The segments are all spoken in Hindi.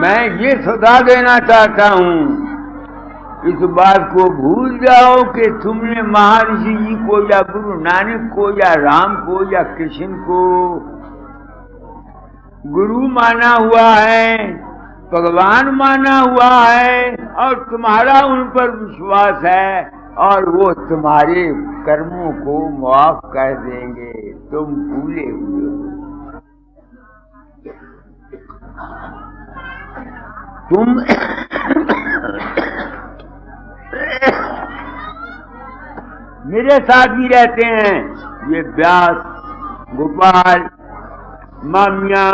मैं ये सदा देना चाहता हूँ, इस बात को भूल जाओ कि तुमने महर्षि जी को या गुरु नानक को या राम को या कृष्ण को गुरु माना हुआ है, भगवान माना हुआ है, और तुम्हारा उन पर विश्वास है, और वो तुम्हारे कर्मों को माफ कर देंगे। तुम भूले हुए हो। तुम मेरे साथ भी रहते हैं, ये व्यास, गोपाल, मामिया,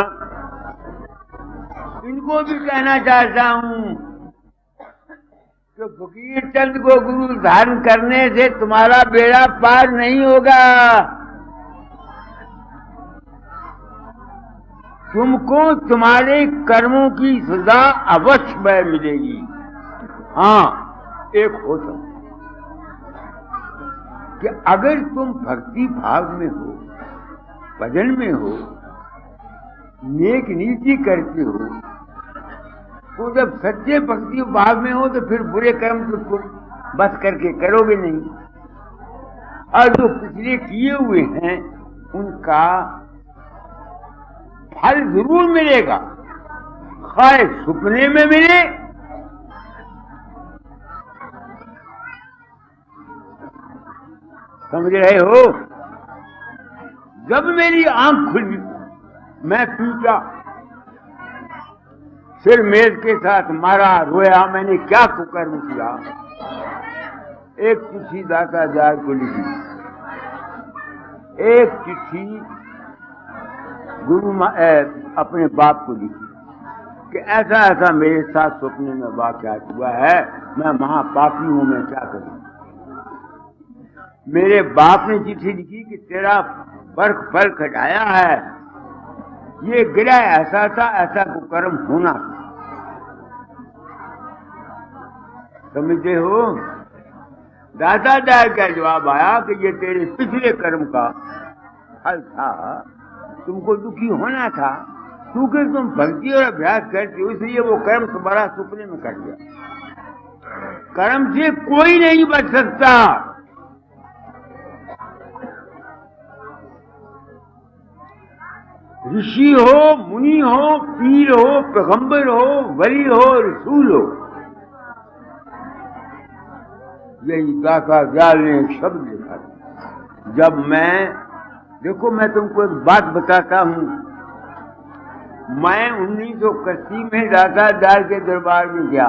इनको भी कहना चाहता हूँ कि फकीर चंद को गुरु धारण करने से तुम्हारा बेड़ा पार नहीं होगा। तुमको तुम्हारे कर्मों की सजा अवश्य मिलेगी। हाँ, एक हो सकता कि अगर तुम भक्ति भाव में हो, भजन में हो, नेक नीति करते हो, तो जब सच्चे भक्ति भाव में हो तो फिर बुरे कर्म तो तुम बस करके करोगे नहीं, और जो पिछले किए हुए हैं उनका फल जरूर मिलेगा, खाए सुपने में मिले समझ रहे हो। जब मेरी आंख खुली, मैं पीटा, सिर मेज के साथ मारा, रोया, मैंने क्या कुकर्म किया। एक चिट्ठी दाता जार को लिखी, एक चिट्ठी गुरु अपने बाप को लिखी कि ऐसा ऐसा मेरे साथ सपने में वाकया हुआ है, मैं महापापी हूं, मैं क्या करूं। मेरे बाप ने चिट्ठी लिखी कि तेरा बर्ख फल खटाया है, ये गिरा ऐसा था, ऐसा को कर्म होना था। समझते हो। दादा दार का जवाब आया कि ये तेरे पिछले कर्म का फल था, तुमको दुखी होना था, क्योंकि तुम भक्ति और अभ्यास करते हो, इसलिए वो कर्म तुम्हारा सपने में कट गया। कर्म से कोई नहीं बच सकता। ऋषि हो, मुनि हो, पीर हो, पैगंबर हो, वली हो, रसूल हो, यही दाता दयाल ने एक शब्द लिखा था। जब देखो मैं तुमको एक बात बताता हूं, मैं 1981 में दाता दयाल के दरबार में गया।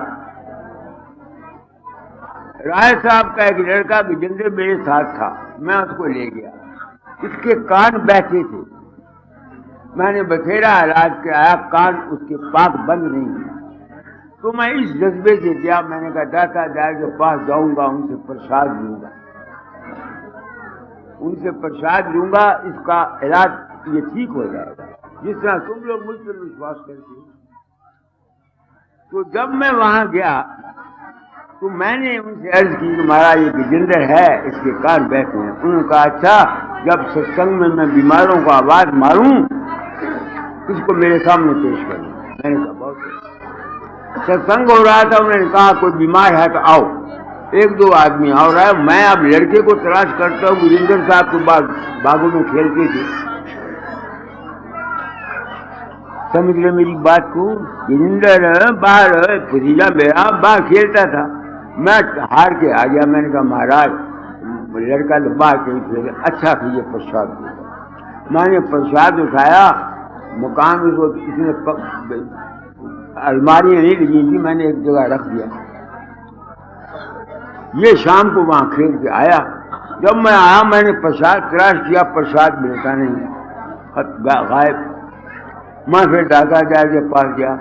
राय साहब का एक लड़का विजेंद्र मेरे साथ था, मैं उसको ले गया। इसके कान बैठे थे, मैंने बथेरा इलाज कराया, कान उसके पाक बंद नहीं है। तो मैं इस जज्बे से गया, मैंने कहा दाता दयाल के पास जाऊंगा, उनसे प्रसाद लूंगा, उनसे प्रसाद लूंगा, इसका इलाज ये ठीक हो जाएगा, जिस तरह तुम लोग मुझ पर विश्वास करते हो। तो जब मैं वहां गया तो मैंने उनसे अर्ज की कि महाराज ये विजेंद्र है, इसके कान बैठे हैं। उन्होंने कहा अच्छा, जब सत्संग में मैं बीमारों को आवाज मारूं, इसको मेरे सामने पेश करूं। मैंने कहा बहुत सत्संग हो रहा था, उन्होंने कहा कोई बीमार है तो आओ। एक दो आदमी आ रहा है, मैं अब लड़के को तलाश करता हूँ, विजेंद्र साहब को बागों में खेलते थे, समझ रहे मेरी बात को। विजेंद्र बाहर भतीजा मेरा बाहर खेलता था, मैं हार के आ गया। मैंने कहा महाराज लड़का तो बाहर कहीं खेले, अच्छा कीजिए प्रसाद दो। मैंने प्रसाद उठाया, मकान में इसने अलमारियां नहीं लगी थी, मैंने एक जगह रख दिया। ये शाम को वहां खेल के आया, जब मैं आया मैंने प्रसाद तलाश किया, प्रसाद मिलता नहीं, गायब। मैं फिर दादा दयाल के पास गया,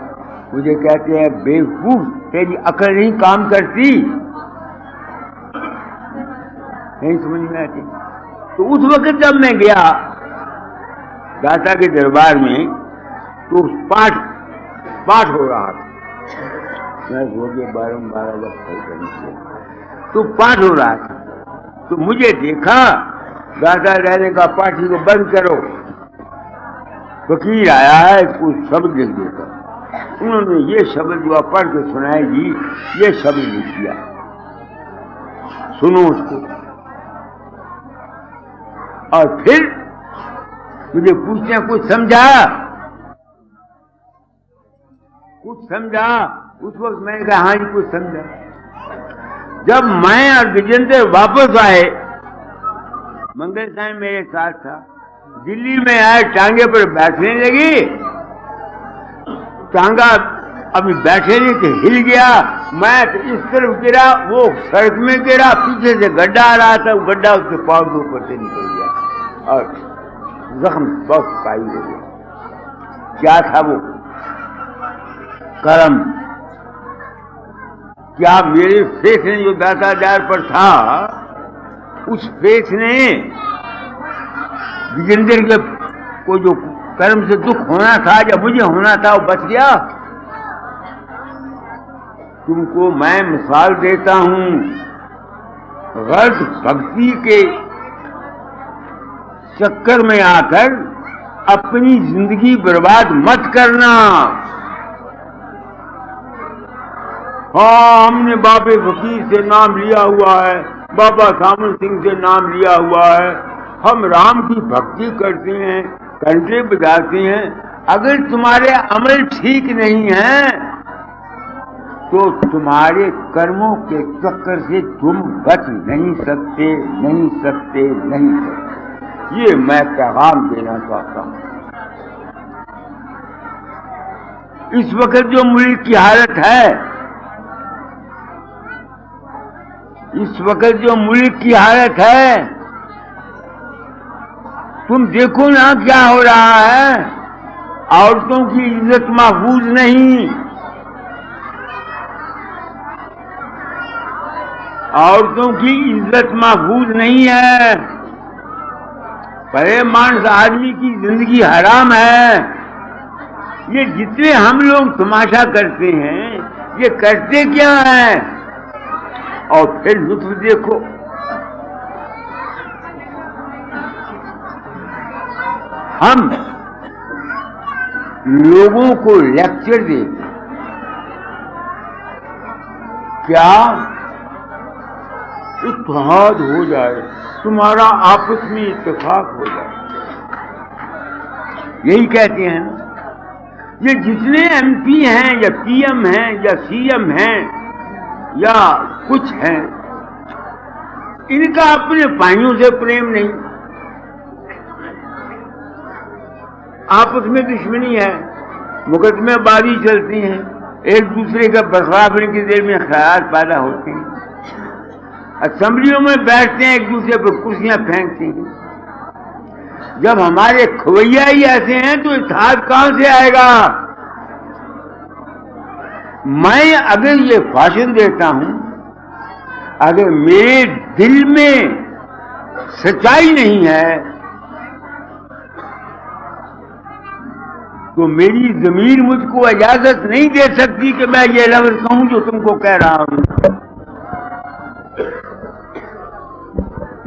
मुझे कहते हैं बेवकूफ, तेरी अकल नहीं काम करती, नहीं समझ में आती। तो उस वक्त जब मैं गया दाता के दरबार में, तो पाठ हो रहा था, मैं सो के 12 बजे तो पाठ हो रहा था। तो मुझे देखा, दादा रहने का पाठी को बंद करो, फकीर आया है, कुछ शब्द लिख देता। उन्होंने ये शब्द जो पढ़ के सुनाएगी, ये शब्द लिख दिया, सुनो उसको। और फिर मुझे पूछते हैं कुछ समझा, कुछ समझा? उस वक्त मैंने कहा हाँ जी कुछ समझा। जब मैं और गजेंद्र वापस आए, मंगल साहब मेरे साथ था, दिल्ली में आए, टांगे पर बैठने लगी, टांगा अभी बैठे नहीं थे, हिल गया, मैं तो इस तरफ गिरा, वो सड़क में गिरा, पीछे से गड्ढा आ रहा था, वो गड्ढा उसके पाँव के ऊपर से निकल गया और जख्म बहुत काई हो गया। क्या था वो कर्म? क्या मेरे फेस ने जो दाताजार पर था, उस फेस ने विजेंद्र के को जो कर्म से दुख होना था, जब मुझे होना था, वो बच गया? तुमको मैं मिसाल देता हूं, गलत भक्ति के चक्कर में आकर अपनी जिंदगी बर्बाद मत करना। हाँ, हमने बाबे फकीर से नाम लिया हुआ है, बाबा सामन सिंह से नाम लिया हुआ है, हम राम की भक्ति करते हैं, घंटे बजाते हैं। अगर तुम्हारे अमल ठीक नहीं है तो तुम्हारे कर्मों के चक्कर से तुम बच नहीं सकते, नहीं सकते, नहीं सकते। ये मैं पैगाम देना चाहता हूं। इस वक्त जो मुल्क की हालत है, इस वक्त जो मुल्क की हालत है, तुम देखो ना क्या हो रहा है। औरतों की इज्जत महफूज नहीं, औरतों की इज्जत महफूज नहीं है, बड़े मानस आदमी की जिंदगी हराम है। ये जितने हम लोग तमाशा करते हैं, ये करते क्या है? और फिर लुत्फ देखो, हम लोगों को लेक्चर देते, क्या इत्तेहाद हो जाए, तुम्हारा आपस में इत्तेफाक हो जाए, यही कहते हैं ना। ये जितने एमपी हैं या पीएम हैं या सीएम हैं या कुछ हैं, इनका अपने भाइयों से प्रेम नहीं, आपस में दुश्मनी है, मुकदमेबाजी चलती है, एक दूसरे का बर्खलाफ की देर में ख्याल पैदा होते हैं, असेंबलियों में बैठते हैं, एक दूसरे पर कुर्सियां फेंकते हैं। जब हमारे खवैया ही ऐसे हैं तो इत्तेहाद कहां से आएगा? मैं अगर ये भाषण देता हूं, अगर मेरे दिल में सच्चाई नहीं है तो मेरी जमीर मुझको इजाजत नहीं दे सकती कि मैं ये लफ्ज कहूं जो तुमको कह रहा हूं।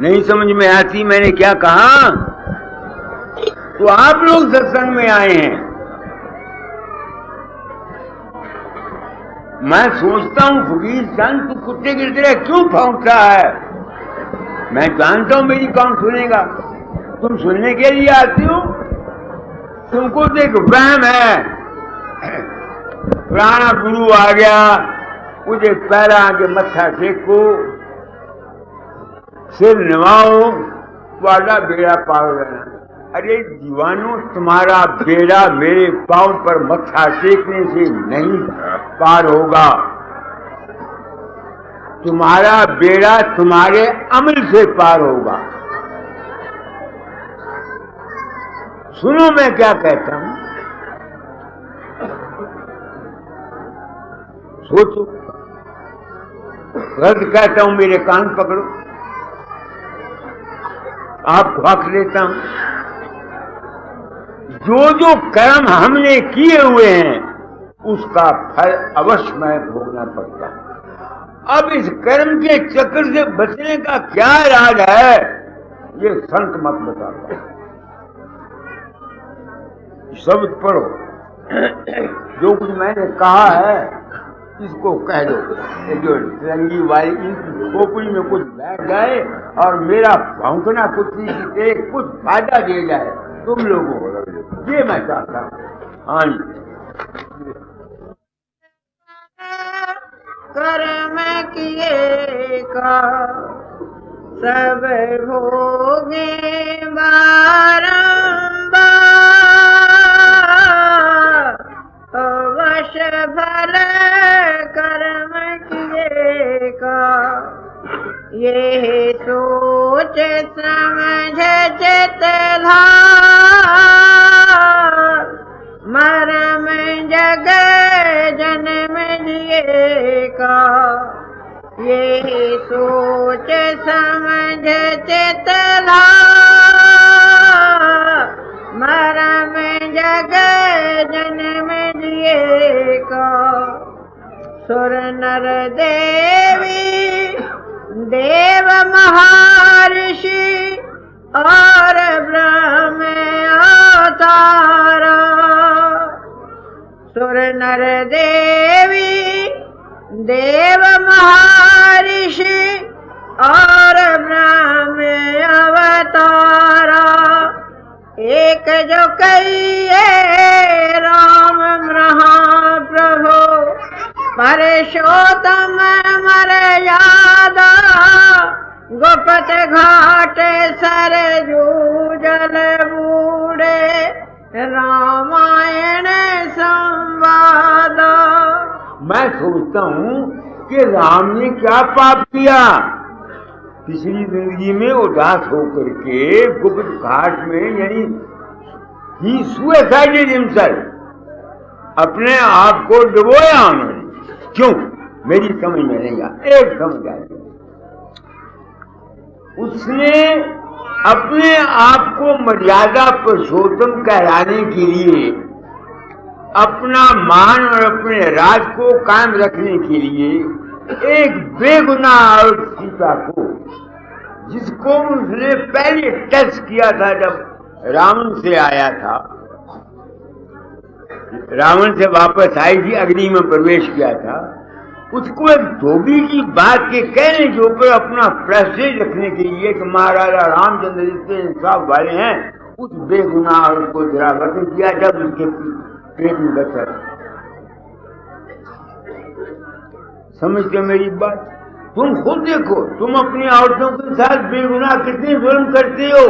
नहीं समझ में आती मैंने क्या कहा? तो आप लोग सत्संग में आए हैं, मैं सोचता हूं फकीर चंद तू कुत्ते की तरह क्यों भौंकता है? मैं जानता हूं मेरी कौन सुनेगा, तुम सुनने के लिए आती हो, तुमको तो एक वहम है, पुराना गुरु आ गया, मुझे पैरा आगे मत्था टेको, सिर निभाओ, तुम्हारा बेड़ा पार रहना। अरे दीवानों, तुम्हारा बेड़ा मेरे पांव पर मत्था टेकने से नहीं पार होगा, तुम्हारा बेड़ा तुम्हारे अमल से पार होगा। सुनो मैं क्या कहता हूं, सोचो, गलत कहता हूं मेरे कान पकड़ो, आपको हक देता हूं। जो जो कर्म हमने किए हुए हैं उसका फल अवश्य मैं भोगना पड़ता है। अब इस कर्म के चक्र से बचने का क्या इलाज है, ये संत मत बताता। शब्द पढ़ो, जो कुछ मैंने कहा है इसको कह दो। जो तिरंगी वाली इनकी खोपड़ी में कुछ बैठ जाए और मेरा भौंकना कुत्ती से कुछ फायदा दे जाए तुम लोगों को, ये मैं चाहता हूँ। हाँ जी। कर्म किए का सब भोगे बारंबार, वश भल कर्म किए का ये सोच समझ चित धार, मरम जग जन्म जिए का ये सोच समझ चित धार, मरम जग जन्म जिए का। सुर नर देवी देव महर्षि और ब्रह्म अवतारा, सुर नर देवी देव महर्षि और ब्रह्म अवतारा, एक जो कहिए राम महाप्रभु परशोत्तम मर्यादा, गुप्त घाट सरजू जल बूढ़े रामायण संवादा। मैं सोचता हूँ कि राम ने क्या पाप किया। पिछली जिंदगी में उदास होकर के गुप्त घाट में, यानी ही सुसाइडेड हिमसेल्फ, अपने आप को डुबोया उन्होंने। क्यों? मेरी समझ में नहीं आया। एक समझ आ गया, उसने अपने आप को मर्यादा पुरुषोत्तम कहलाने के लिए, अपना मान और अपने राज को कायम रखने के लिए एक बेगुनाह औरत सीता को, जिसको उसने पहले टच किया था जब रावण से आया था, रावण से वापस आई थी, अग्नि में प्रवेश किया था, उसको एक धोबी की बात के कहने के ऊपर अपना प्रेस्टीज रखने के लिए कि महाराजा रामचंद्र जितने इंसाफ वाले हैं, उस बेगुनाह औरत को जरा वतन किया जब उसके पेट में बचा। समझते मेरी बात? तुम खुद देखो, तुम अपनी औरतों के साथ बेगुनाह कितनी जुल्म करते हो।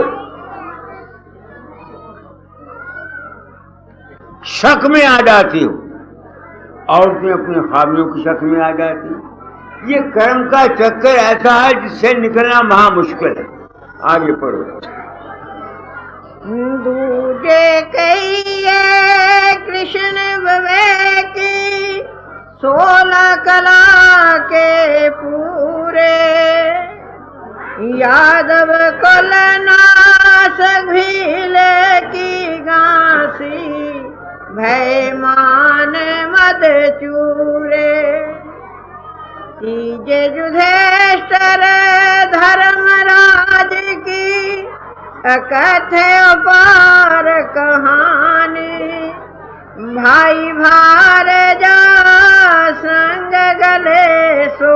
शक में आ जाती हो, औरतें अपने ख्वाबियों की शक में आ जाती। ये कर्म का चक्कर ऐसा है जिससे निकलना महा मुश्किल है। आगे पढ़ो। दूजे कहिए कृष्ण विवेकी 16 कला के पूरे, यादव कुल नाश भील की गांसी, भय मान मद चूरे। तीजे युधिष्ठिर धर्मराज की कथे अपार कहानी, भाई भार जा संग गले सो,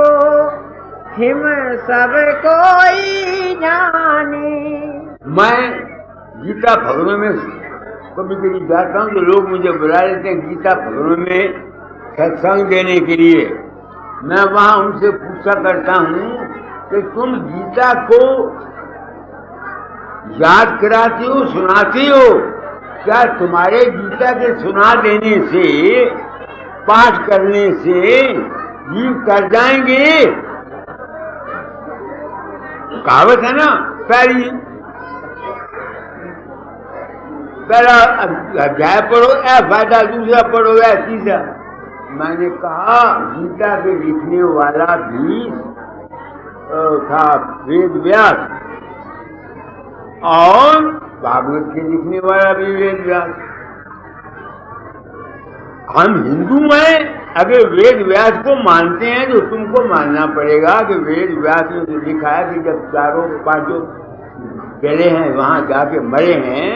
हिम सब कोई जानी। मैं गीता भवन में कभी कभी जाता हूँ तो लोग मुझे बुला लेते हैं गीता भवन में सत्संग देने के लिए। मैं वहाँ उनसे पूछा करता हूँ कि तुम गीता को याद कराती हो, सुनाती हो? क्या तुम्हारे गीता के सुना देने से, पाठ करने से जीव कर जाएंगे? कहावत है ना, पहला अध्याय पढ़ो या फायदा, दूसरा पढ़ो या तीसरा। मैंने कहा गीता के लिखने वाला भी था वेद व्यास, और भागवत के लिखने वाला भी वेद व्यास। हम हिंदू हैं, अगर वेद व्यास को मानते हैं तो तुमको मानना पड़ेगा कि वेद व्यास ने तो लिखा है कि जब चारों पांचों गले हैं वहां जाके मरे हैं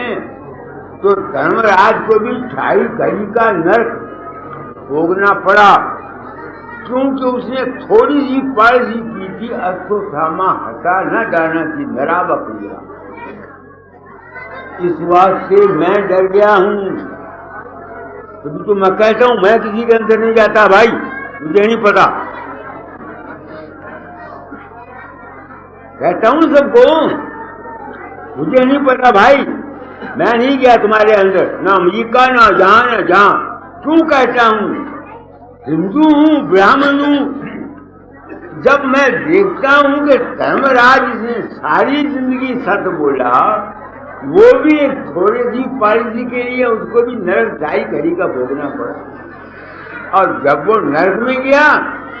तो धर्मराज को भी 2.5 घड़ी का नरक भोगना पड़ा, क्योंकि उसने थोड़ी सी पढ़ी की थी, अश्वत्थामा हटा न जाना थी, डरा बकरिया। इस बात से मैं डर गया हूं, तभी तो मैं कहता हूं मैं किसी के अंदर नहीं जाता भाई, मुझे नहीं पता, कहता हूं सबको, मुझे नहीं पता भाई, मैं नहीं गया तुम्हारे अंदर, ना अमेरिका ना जहां। क्यों कहता हूं? हिंदू हूं, ब्राह्मण हूं। जब मैं देखता हूं कि धर्मराज ने सारी जिंदगी सत्य बोला, वो भी एक थोड़ी सी पॉलिसी के लिए उसको भी नरक 2.5 घड़ी का भोगना पड़ा। और जब वो नरक में गया,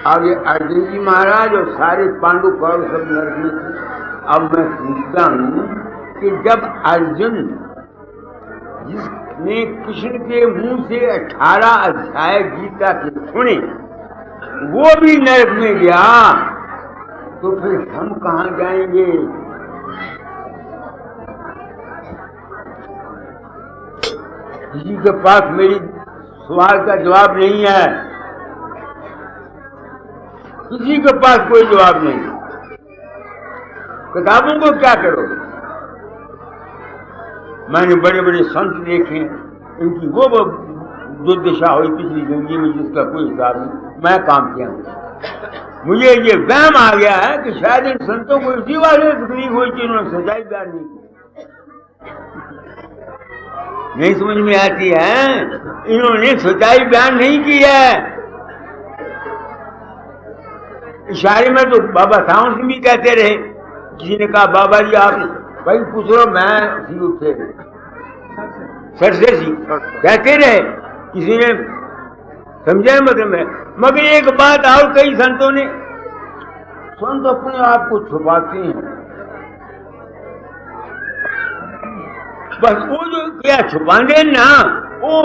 अब ये अर्जुन जी महाराज और सारे पांडु कौरव सब नरक में थे। अब मैं पूछता हूं कि जब अर्जुन, जिसने कृष्ण के मुंह से 18 अध्याय गीता के सुने, वो भी नरक में गया, तो फिर हम कहां जाएंगे? किसी के पास मेरी सवाल का जवाब नहीं है, किसी के पास कोई जवाब नहीं। किताबों को क्या करोगे? मैंने बड़े बड़े संत देखे, इनकी वो जो दिशा हुई पिछली जिंदगी में जिसका कोई हिसाब नहीं, मैं काम किया हूं। मुझे ये वहम आ गया है कि शायद इन संतों को इसी वाले तकलीफ हुई कि उन्होंने सजाई बयान नहीं की, नहीं समझ में आती है, इन्होंने सच्चाई बयान नहीं की है। इशारे में तो बाबा सावन सिंह भी कहते रहे, किसी ने कहा बाबा जी आप भाई पूछ लो, मैं सी उठे सर से सी कहते रहे, किसी ने समझा मतलब है। मगर एक बात और कई संतों ने, संत अपने आप को छुपाते हैं, बस वो जो क्या छुपाने ना, वो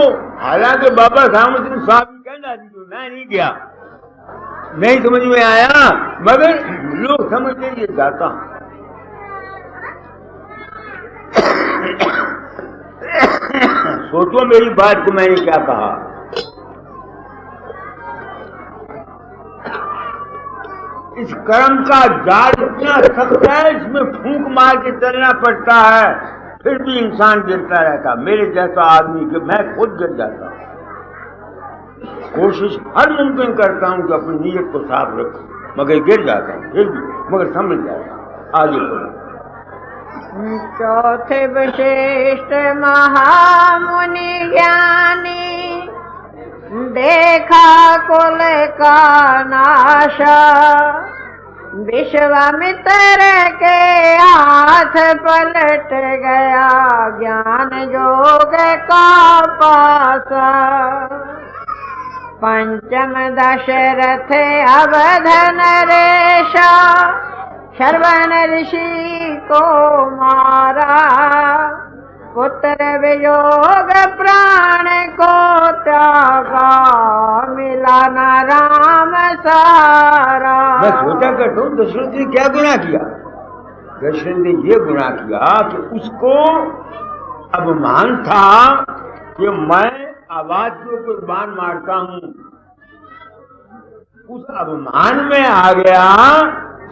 हालांकि बाबा साहब सिंह साहब कहना मैं नहीं गया, नहीं समझ में आया, मगर लोग समझते ये जाता। सोचो मेरी बात को मैंने क्या कहा। इस कर्म का जाल इतना सख्त है, इसमें फूंक मार के चलना पड़ता है, फिर भी इंसान गिरता रहता। मेरे जैसा आदमी कि मैं खुद गिर जाता, कोशिश हर मुमकिन करता हूं कि अपनी नीयत को साफ रखूं, मगर गिर जाता हूं, फिर भी मगर समझ जाता। आगे बोलो। चौथे विशिष्ट महामुनि ज्ञानी, देखा कुल का नाशा, विश्वामित्र के हाथ पलट गया ज्ञान योग का पासा। पंचम दशरथ अवधन रेशा, श्रवण ऋषि को मारा, पुत्र वियोग प्राण को त्यागा, मिला न राम सहारा। मैं सोचा करता हूँ दशरथ ने क्या गुनाह किया? दशरथ ने ये गुनाह किया कि उसको अभिमान था कि मैं आवाज के ऊपर बाण मारता हूँ, उस अभिमान में आ गया,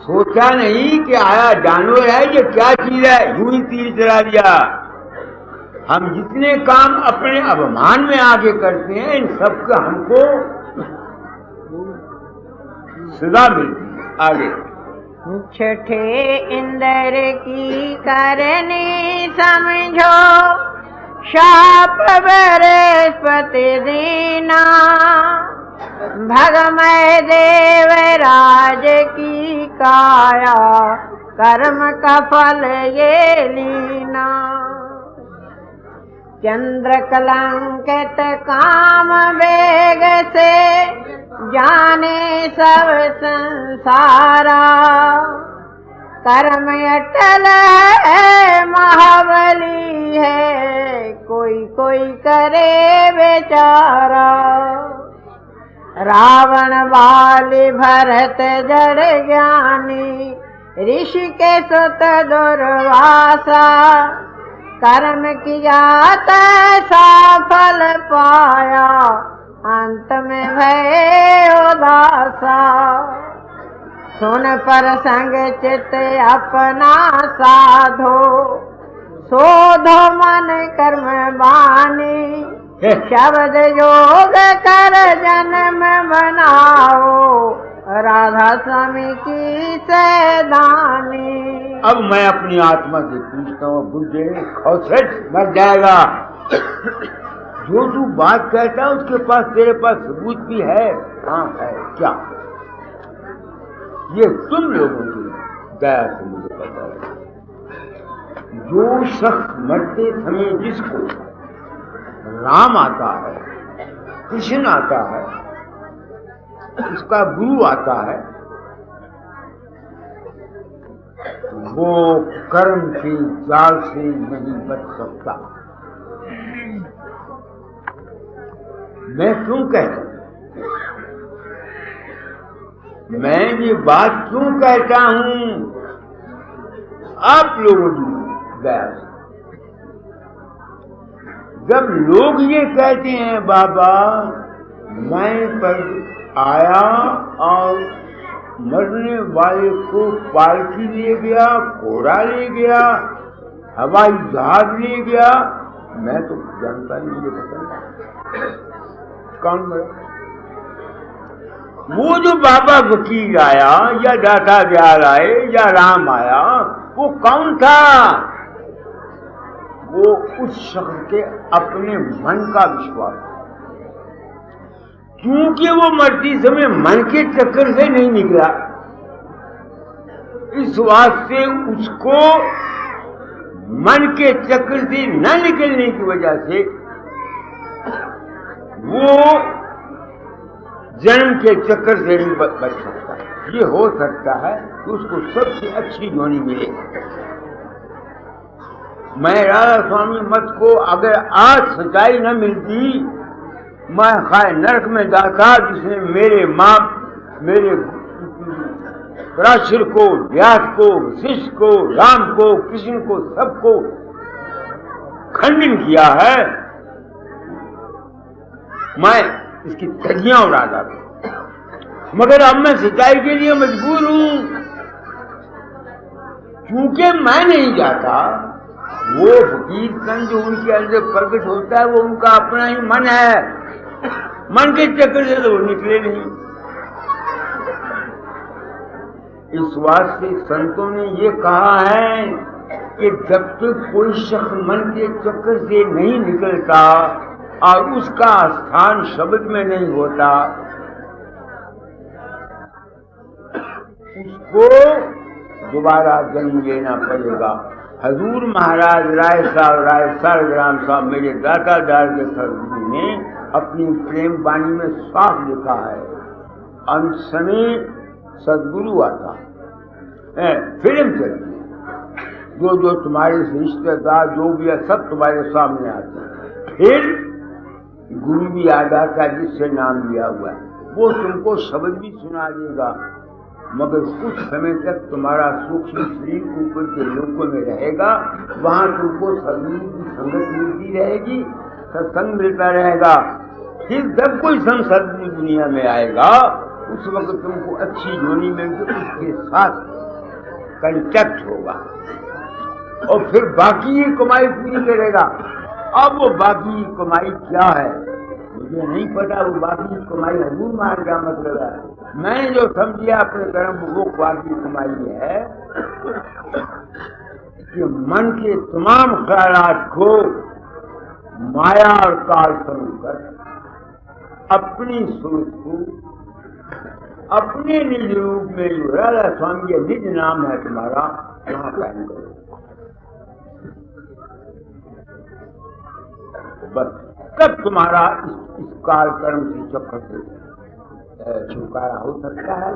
सोचा नहीं कि आया जानवर है ये क्या चीज है, यूं ही तीर चला दिया। हम जितने काम अपने अभिमान में आगे करते हैं, इन सबका हमको सजा मिलती है। आगे छठे इंद्र की करनी समझो, शाप बृहस्पति दीना, भगमय देवराज की काया, कर्म का फल ये लीना। चंद्र कलंकित काम वेग से, जाने सब संसारा, कर्म अटल है महाबली है, कोई कोई करे बेचारा। रावण वाली भरत जड़ ज्ञानी, ऋषि के सुत दुर्वासा, कर्म किया तैसा फल पाया, अंत में भय उदासा। सुन पर संग चित अपना साधो, शोधो मन कर्म बानी। शब्द योग कर जन्म बनाओ, राधा स्वामी की सैदानी। अब मैं अपनी आत्मा से पूछता हूँ, बुद्धे खौसेट मर जाएगा। जो तू बात कहता है उसके पास, तेरे पास सबूत भी है? हाँ है। क्या? ये तुम लोगों की दया से मुझे पता है। जो शख्स मरते समय जिसको राम आता है, कृष्ण आता है, उसका गुरु आता है, वो कर्म के जाल से नहीं बच सकता। मैं क्यों कहता हूं? मैं ये बात क्यों कहता हूं? आप लोगों की दया से। जब लोग ये कहते हैं बाबा मैं पर आया और मरने वाले को पालकी ले गया, घोड़ा ले गया, हवाई जहाज ले गया, मैं तो जानता नहीं, मुझे पता नहीं कौन मरा। वो जो बाबा वकील आया या दाता दयाल आए या राम आया, वो कौन था? वो उस शख्स के अपने मन का विश्वास, क्योंकि वो मरती समय मन के चक्कर से नहीं निकला, इस वास्ते उसको मन के चक्कर से न निकलने की वजह से वो जन्म के चक्कर से नहीं बच सकता। ये हो सकता है कि उसको सबसे अच्छी योनि मिले। मैं राधा स्वामी मत को अगर आज सच्चाई न मिलती, मैं खाए नरक में जाता, जिसने मेरे माँ, मेरे पराशर को, व्यास को, वशिष्ठ को, राम को, कृष्ण को, सबको खंडन किया है। मैं इसकी धज्जियां उड़ा डालता, मगर अब मैं सच्चाई के लिए मजबूर हूं, क्योंकि मैं नहीं जाता। वो फकीर कन जो उनके अंदर प्रकट होता है, वो उनका अपना ही मन है, मन के चक्कर से तो वो निकले नहीं। इस वास्ते संतों ने ये कहा है कि जब तक कोई शख्स मन के चक्कर से नहीं निकलता और उसका स्थान शब्द में नहीं होता, उसको दोबारा जन्म लेना पड़ेगा। हजूर महाराज राय सालग्राम साहब, मेरे दाता दार के सदगुरु ने अपनी प्रेम वाणी में साफ लिखा है, अंत समय सदगुरु आता है, फिल्म चलती है, जो तुम्हारे रिश्तेदार जो भी है सब तुम्हारे सामने आते हैं, फिर गुरु भी आ जाता है जिससे नाम लिया हुआ है, वो तुमको शब्द भी सुना देगा, मगर कुछ समय तक तुम्हारा सूक्ष्म शरीर ऊपर के लोकों में रहेगा, वहां तुमको सदगुरु की संगत मिलती रहेगी, सत्संग मिलता रहेगा। फिर जब कोई संत सदगुरु दुनिया में आएगा, उस वक्त तुमको अच्छी योनि में उसके साथ कंटेक्ट होगा और फिर बाकी की कमाई पूरी करेगा। अब वो बाकी कमाई क्या है मुझे नहीं पता, वो बाकी कमाई हजूर महाराज का मतलब है। मैंने जो समझिया अपने कर्म वो बाकी कमाई है कि मन के तमाम ख्यालात को माया और काल समझकर अपनी सोच को अपने निज रूप में जो राधा स्वामी ये निज नाम है तुम्हारा, वहां कायम करो। बस कब तुम्हारा इस काल कर्म से चक्कर से छुटकारा हो सकता है।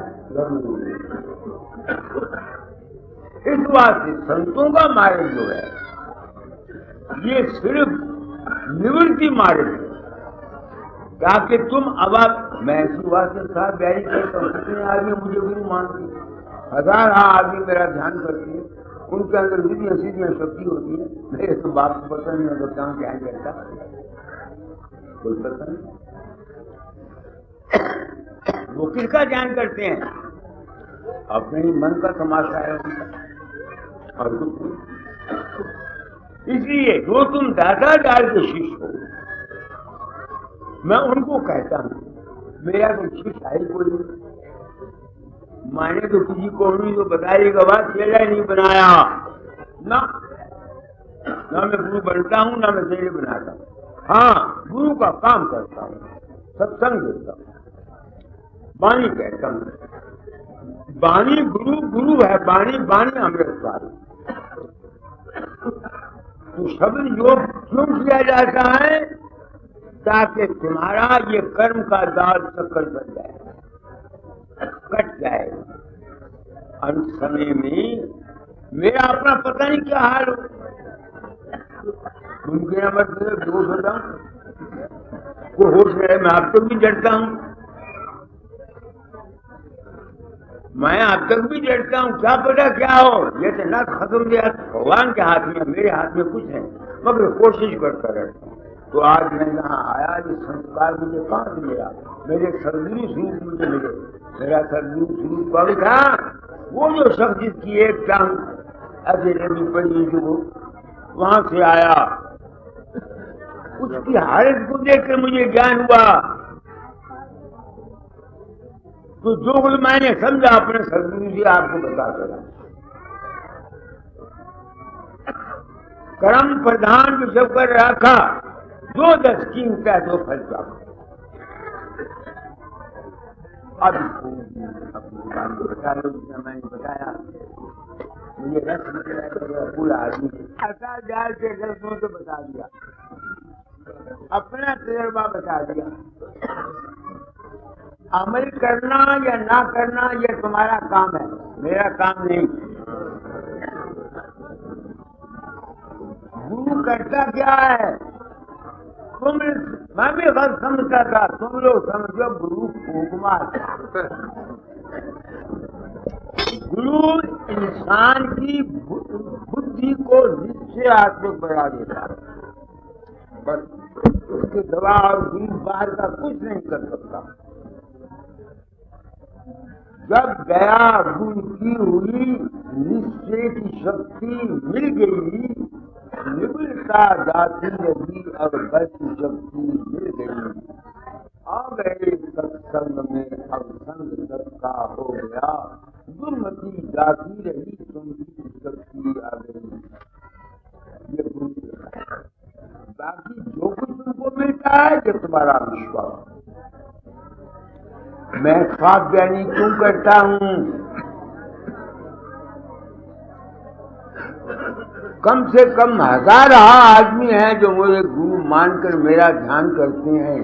इस वास्ते संतों का मार्ग जो है ये सिर्फ निवृत्ति मार्ग है, ताकि तुम अब मैं इसी वास्ते साहब बयानी करता हूँ, कितने आदमी मुझे गुरु मानते, 1000 आदमी मेरा ध्यान करते हैं, उनके अंदर सीधियां सीधियां शक्ति होती है। मेरे तो बाप को पता नहीं होता क्या ध्यान करता, कोई पता नहीं। वो किसका ध्यान करते हैं? अपने ही मन का तमाशा है उनका, और कुछ नहीं। इसलिए जो तुम दादा डाल के शिष्य हो, मैं उनको कहता हूं मेरा तो शिष्य है कोई नहीं। मैंने तो किसी को नहीं तो बताइएगा बात चेला नहीं बनाया ना मैं गुरु बनता हूं ना मैं चेले बनाता हूं। हाँ, गुरु का काम करता हूं, सत्संग देता हूं, वाणी कहता हूं। वाणी गुरु, गुरु है वाणी, वाणी अमृतवाणी। तो शब्द योग क्यों किया जाता है? ताकि तुम्हारा ये कर्म का जाल चक्कर बन जाए, कट जाए। अंत समय में मेरा अपना पता नहीं क्या हाल हो, मुमकिन है मैं दोष होता हूं, को होश रहे, मैं आप तक भी डरता हूं, मैं आप तक भी डरता हूं। क्या पता क्या हो, ये तो ना खत्म दिया भगवान के हाथ में, मेरे हाथ में कुछ है, मगर कोशिश करता रहता हूं। तो आज मैं यहाँ आया, ये संस्कार मुझे कहाँ से मिला? मेरे सदगुरु स्वरूप मुझे मिले। मेरा सदगुरु स्वरूप कौन था? वो जो शख्स जिसकी एक टांग ऐसे रही पड़ी, जो वहां से आया, उसकी हालत को देखकर मुझे ज्ञान हुआ। तो जो कुछ मैंने समझा अपने सदगुरु से आपको बता चला। कर्म प्रधान विषय कर रखा, जो 10 कीमत है तो फल प्राप्त। अब अपनी बात को बता लो, जितना मैंने बताया। मुझे रस निकला पूरा आदमी असा जाल के रसों से बता दिया, अपना तजर्बा बता दिया। अमल करना या ना करना ये तुम्हारा काम है, मेरा काम नहीं। गुरु करता क्या है? मैं भी गलत समझता था, तुम लोग समझो गुरु हुक्मा। गुरु इंसान की बुद्धि को निश्चयात्मक बना देता है, बस उसके दबाव गुरु बाहर का कुछ नहीं कर सकता। जब गया गुरु की हुई निश्चय की शक्ति मिल गई, निबलता जाती रही और बल की शक्ति मिल गई। आ गए सत्संग में, अब संग सबका हो गया, दुर्मति जाती रही, सुनती शक्ति आ गई। ये गुरु है। बाकी जो कुछ तुमको मिलता है ये तुम्हारा विश्वास। मैं स्वाद बयानी क्यों करता हूं? कम से कम 1000 आदमी हैं जो मुझे गुरु मानकर मेरा ध्यान करते हैं।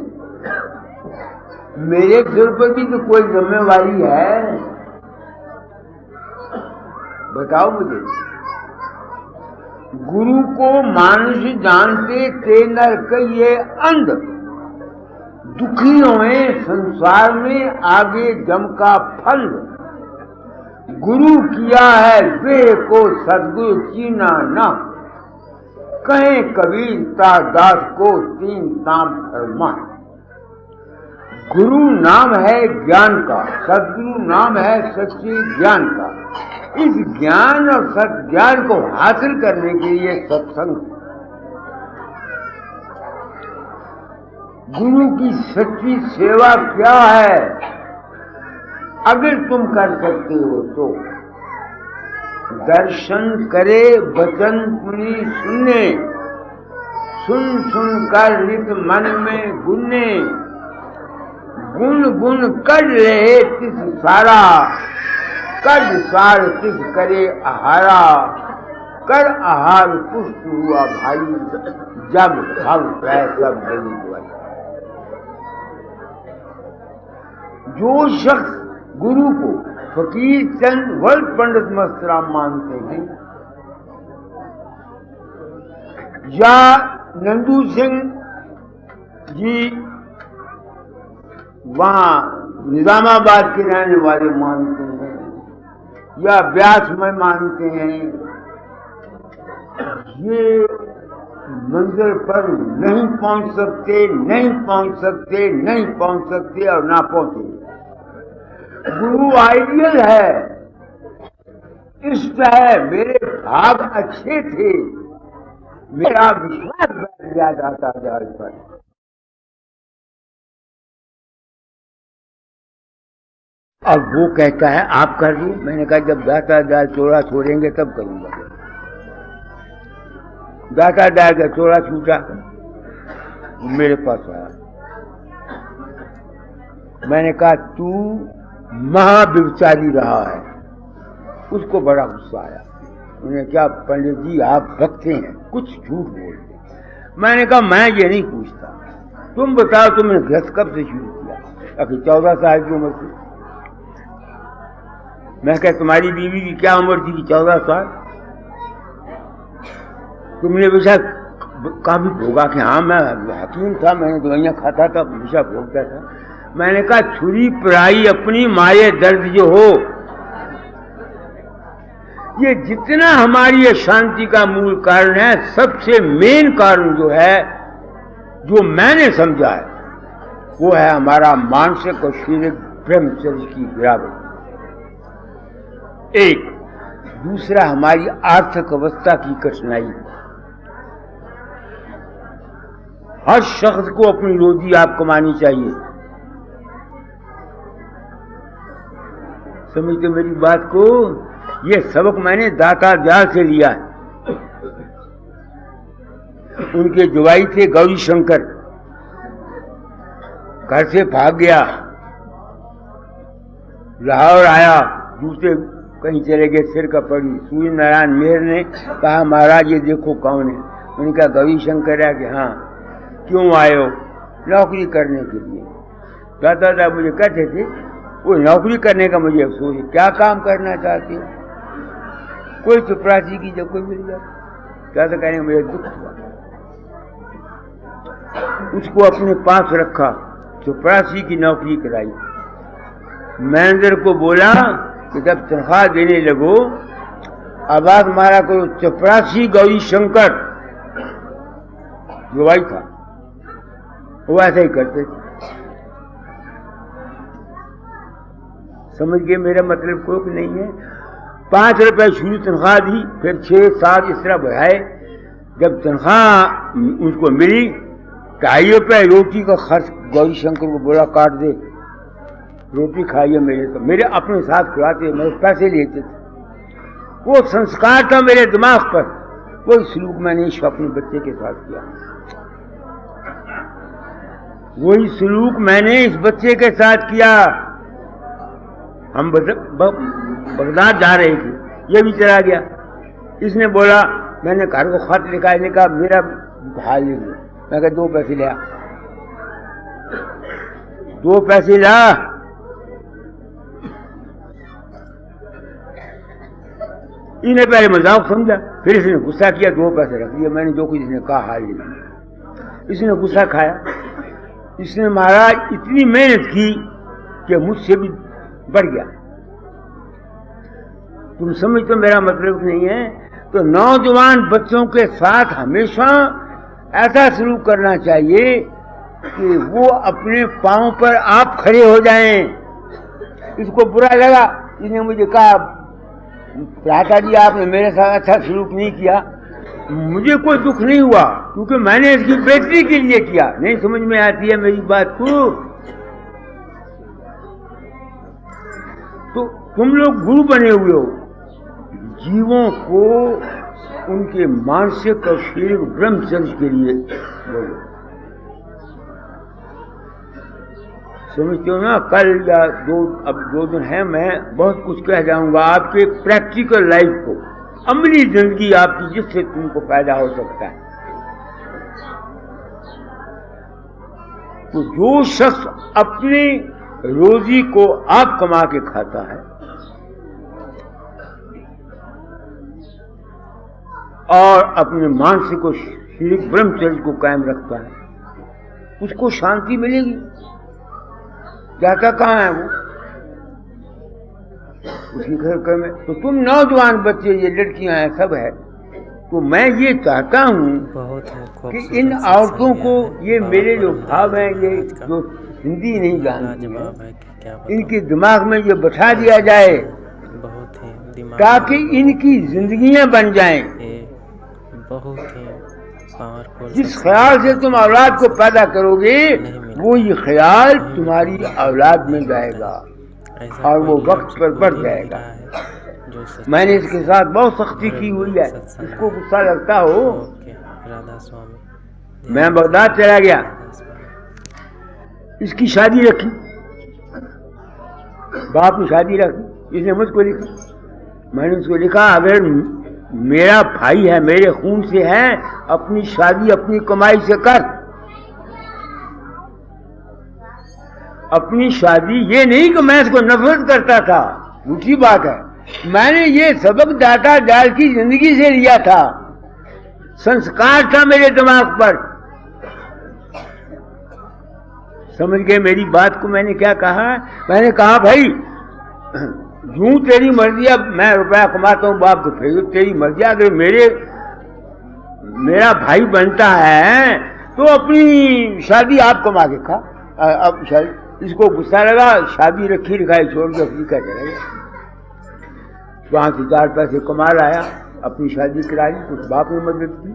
मेरे सिर पर भी तो कोई जिम्मेवारी है, बताओ मुझे। गुरु को मानुष जानते ते नर कहिए अंध, दुखी हुए संसार में आगे जम का फंद। गुरु किया है वे को सदगुरु चीना न, कहे कबीर ता दास को 3 ताम फरमा। गुरु नाम है ज्ञान का, सदगुरु नाम है सच्चे ज्ञान का। इस ज्ञान और सत्ज्ञान को हासिल करने के लिए सत्संग। गुरु की सच्ची सेवा क्या है? अगर तुम कर सकते हो तो दर्शन करे, वचन सुनी सुनने, सुन सुन कर नित मन में गुने, गुण गुण कर रहे तिस सारा, कर सार तिस करे आहारा। कर आहार पुष्ट हुआ भाई, जब हम सब गली। जो शख्स गुरु को फकीर चंद वल्द पंडित मस्तराम मानते हैं या नंदू सिंह जी वहां निजामाबाद के रहने वाले मानते हैं, या व्यास में मानते हैं, ये मंजिल पर नहीं पहुंच सकते, नहीं पहुंच सकते, नहीं पहुंच सकते और ना पहुंचे। गुरु आइडियल है, इष्ट है, मेरे भाग अच्छे थे, मेरा विश्वास बैठ गया दाता जाल पर। अब वो कहता है आप कर दो। मैंने कहा जब दाता जाल चोरा छोड़ेंगे तब करूंगा। दाता जाल का चोरा छूटा, मेरे पास आया। मैंने कहा तू महाव्यभिचारी रहा है। उसको बड़ा गुस्सा आया। उन्होंने क्या पंडित जी आप भक्ति हैं, कुछ झूठ बोलते। मैंने कहा मैं ये नहीं पूछता, तुम बताओ तुमने गृहस्थ कब से शुरू किया? अभी 14 साल की उम्र थी। मैं कहा तुम्हारी बीवी की क्या उम्र थी कि 14 साल? तुमने विषा काफी भोगा कि हाँ मैं हकीम था, मैंने दवाइयाँ खाता था, विषा भोगता था। मैंने कहा छुरी पराई अपनी माये दर्द जो हो, ये जितना हमारी अशांति का मूल कारण है, सबसे मेन कारण जो है, जो मैंने समझा है, वो है हमारा मानसिक और शारीरिक ब्रह्मचर्य की गिरावट। एक दूसरा हमारी आर्थिक अवस्था की कठिनाई। हर शख्स को अपनी रोजी आप कमानी चाहिए। समझते मेरी बात को? ये सबक मैंने दाता जाल से लिया है। उनके जुवाई थे गौरी शंकर, घर से भाग गया, लाहौर आया, जूते कहीं चले गए, सिर का पड़ी। सूर्य नारायण मेहर ने कहा महाराज ये देखो कौन है। उन्होंने कहा गौरी शंकर है। कि हाँ, क्यों आए हो? नौकरी करने के लिए। दादा मुझे कहते थे वो नौकरी करने का मुझे अफसोस है। क्या काम करना चाहते हो? कोई चपरासी की जब कोई मिल जाए। क्या तो कहने मुझे दुख हुआ। उसको अपने पास रखा, चपरासी की नौकरी कराई। मैनेजर को बोला कि जब तनख्वाह देने लगो आवाज मारा करो चपरासी गौरी शंकर। जो भाई था वो ऐसा ही करते थे। समझ गए मेरा मतलब? कोई कि नहीं है। 5 रुपए शुरू तनख्वाह दी, फिर 6, 7 इस तरह बढ़ाए। जब तनख्वाह उसको मिली, 2.5 रुपए रोटी का खर्च गौरी शंकर को बोला काट दे, रोटी खाइए मेरे। तो मेरे अपने साथ खिलाते, मेरे पैसे लेते थे। वो संस्कार था मेरे दिमाग पर। कोई सलूक मैंने अपने बच्चे के साथ किया। वही सलूक मैंने इस बच्चे के साथ किया। हम बगदाद जा रहे थे, ये भी चला गया। इसने बोला, मैंने घर को खत लिखा, इसने कहा मेरा भाई ले। मैं कहा 2 पैसे लिया, 2 पैसे ला। इन्हें पहले मजाक समझा, फिर इसने गुस्सा किया, 2 पैसे रख दिया। मैंने जो कुछ इसने कहा हाल लिया। इसने गुस्सा खाया। इसने महाराज इतनी मेहनत की कि मुझसे भी बढ़ गया। तुम समझते मेरा मतलब नहीं है? तो नौजवान बच्चों के साथ हमेशा ऐसा सलूक करना चाहिए कि वो अपने पांव पर आप खड़े हो जाएं। इसको बुरा लगा, इसने मुझे कहा भ्राता जी आपने मेरे साथ अच्छा सलूक नहीं किया। मुझे कोई दुख नहीं हुआ, क्योंकि मैंने इसकी बेहतरी के लिए किया। नहीं समझ में आती है मेरी बात को? तो तुम लोग गुरु बने हुए हो, जीवों को उनके मानसिक और शारीरिक ब्रह्मचर्य के लिए बोलो। समझते हो ना? कल या अब 2 दिन है, मैं बहुत कुछ कह जाऊंगा आपके प्रैक्टिकल लाइफ को, अमली जिंदगी आपकी, जिससे तुमको फायदा हो सकता है। तो जो शख्स अपनी रोजी को आप कमा के खाता है और अपने मानसिक और शारीरिक ब्रह्मचर्य को कायम रखता है, उसको शांति मिलेगी। जाता कहाँ है वो? उसकी घर में। तो तुम नौजवान बच्चे, ये लड़कियां हैं, सब है, तो मैं ये चाहता हूँ कि इन औरतों को, ये मेरे जो भाव हैं, ये जो हिंदी नहीं जानती हैं, इनके दिमाग में ये बैठा दिया जाए ताकि इनकी जिंदगियां बन जाएं। बहुत ही पावरफुल। जिस ख्याल से तुम औलाद को पैदा करोगे वो ये ख्याल तुम्हारी औलाद में जाएगा और वो वक्त पर बढ़ जाएगा। मैंने इसके साथ बहुत सख्ती की हुई है, इसको गुस्सा लगता हो। राधा स्वामी, मैं बगदाद चला गया, इसकी शादी रखी, बाप ने शादी रखी, इसने मुझको लिखा, मैंने उसको लिखा अगर मेरा भाई है, मेरे खून से है, अपनी शादी अपनी कमाई से कर, अपनी शादी। ये नहीं कि मैं इसको नफरत करता था, झूठी बात है। मैंने ये सबक दाता डाल की जिंदगी से लिया था, संस्कार था मेरे दिमाग पर। समझ गए मेरी बात को? मैंने क्या कहा? मैंने कहा भाई यूं तेरी मर्जी, अब मैं रुपया कमाता हूँ बाप तो फिर तेरी मर्जी, अगर मेरा भाई बनता है तो अपनी शादी आप कमा के खा। अब शादी, इसको गुस्सा लगा, शादी रखी रखाई छोड़ के अफ्रीका चला गया, वहां से 4 पैसे कमा लाया, अपनी शादी करा ली, कुछ बाप ने मदद की।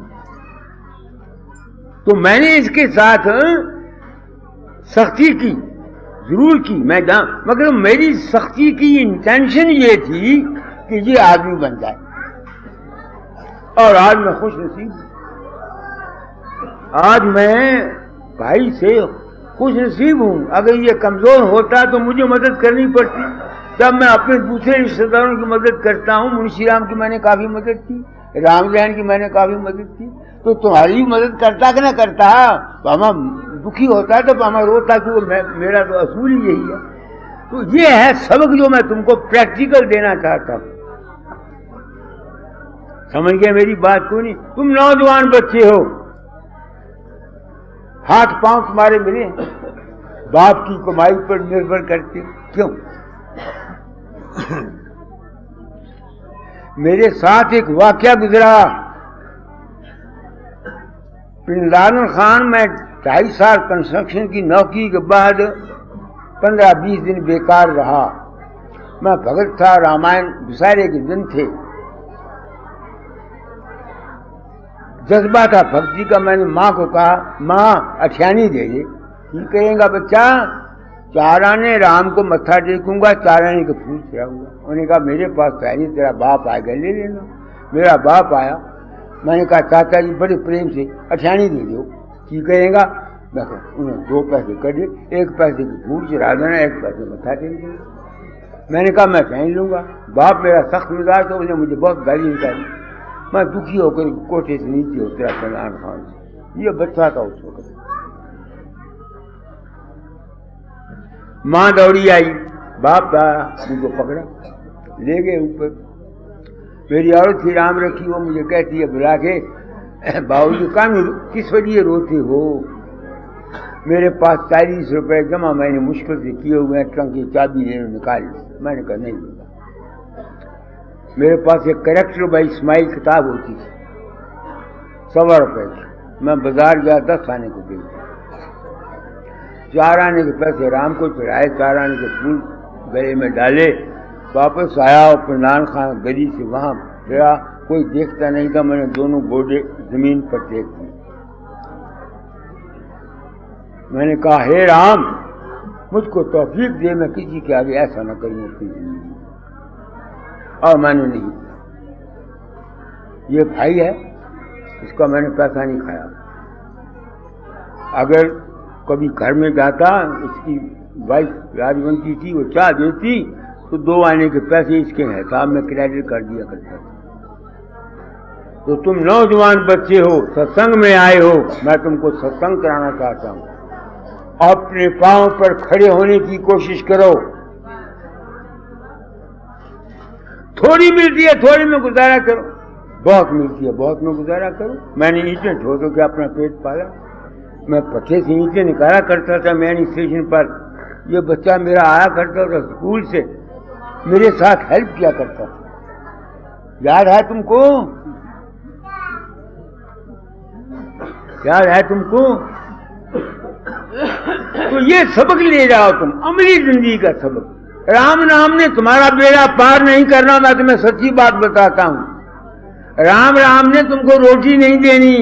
तो मैंने इसके साथ सख्ती की, जरूर की, मैं जान, मगर मेरी सख्ती की इंटेंशन ये थी कि ये आदमी बन जाए, और आज मैं खुश नसीब, आज मैं भाई से खुश नसीब हूं। अगर ये कमजोर होता तो मुझे मदद करनी पड़ती, तब मैं अपने दूसरे रिश्तेदारों की मदद करता हूं। मुंशी राम की मैंने काफी मदद की, रामजैन की मैंने काफी मदद की, तो तुम्हारी भी मदद करता कि ना करता, तो हमें दुखी होता है तो हमें रोता कि वो मेरा तो असूल ही यही है। तो ये है सबक जो मैं तुमको प्रैक्टिकल देना चाहता हूं। समझ गए मेरी बात को? नहीं, तुम नौजवान बच्चे हो, हाथ पांव तुम्हारे मिले, बाप की कमाई पर निर्भर करते हो, क्यों? मेरे साथ एक वाकया गुजरा, पिंडालन खान में 2.5 साल कंस्ट्रक्शन की नौकरी के बाद 15-20 दिन बेकार रहा। मैं भगत था, रामायण दशहरे के दिन थे, जज्बा था भक्ति का। मैंने माँ को कहा, माँ अठियानी दे दे। ठीक कहेगा बच्चा? 4 आने राम को मत्था टेकूंगा, 4 आने के फूल चढ़ाऊंगा। उन्होंने कहा मेरे पास तो है नहीं, तेरा बाप आएगा ले लेना। मेरा बाप आया, मैंने कहा चाचा जी बड़े प्रेम से अठियानी दे दो। ठीक कहेगा? उन्होंने 2 पैसे कर दिए, 1 पैसे की फूल चढ़ा देना, 1 पैसे मत्था टेक देना। मैंने कहा मैं पहन लूंगा। बाप मेरा सख्त मिजाज था, उसने मुझे बहुत गाली निकाली। मैं दुखी होकर कोठे से नीचे उतरा पिंडालन खान से। ये बच्चा था उस वक्त। माँ दौड़ी आई, बाप आया, मुझको पकड़ा, ले गए ऊपर। मेरी औरत थी राम रखी, वो मुझे कहती है बुला के, बाबूजी कान किस वजह रोते हो? मेरे पास 40 रुपए जमा मैंने मुश्किल से किए हुए हैं, ट्रंक की चाबी लेने निकाली। मैंने कहा नहीं दूंगा। मेरे पास एक कैरेक्टर बाई इस्माइल किताब होती थी, 100 रुपए की। मैं बाजार गया, 10 आने को दे दिया। 4 आने के पैसे राम को चढ़ाए, 4 आने के फूल गले में डाले, वापस आया और पिंडालन खान गली से वहां गया। कोई देखता नहीं था, मैंने दोनों गोडे जमीन पर टेक दिए। मैंने कहा हे राम, मुझको तौफीक दे, मैं किसी के आगे ऐसा न करूं अपनी जिंदगी। और मैंने नहीं, ये भाई है, इसका मैंने पैसा नहीं खाया। अगर कभी घर में जाता, इसकी वाइफ राजवंती थी, वो चाह देती तो 2 आने के पैसे इसके हिसाब में क्रेडिट कर दिया करता था। तो तुम नौजवान बच्चे हो, सत्संग में आए हो, मैं तुमको सत्संग कराना चाहता हूं। अपने पांव पर खड़े होने की कोशिश करो। थोड़ी मिलती है, थोड़ी में गुजारा करो। बहुत मिलती है, बहुत में गुजारा करो। मैंने ईंटें ठो के अपना पेट पाला। मैं पट्टे से ईंटें निकाला करता था मैन स्टेशन पर। ये बच्चा मेरा आया करता था स्कूल से, मेरे साथ हेल्प किया करता था। याद है तुमको? याद है तुमको? तो ये सबक ले जाओ तुम, अमली जिंदगी का सबक। राम नाम ने तुम्हारा बेड़ा पार नहीं करना, मैं तुम्हें सच्ची बात बताता हूं। राम राम ने तुमको रोटी नहीं देनी,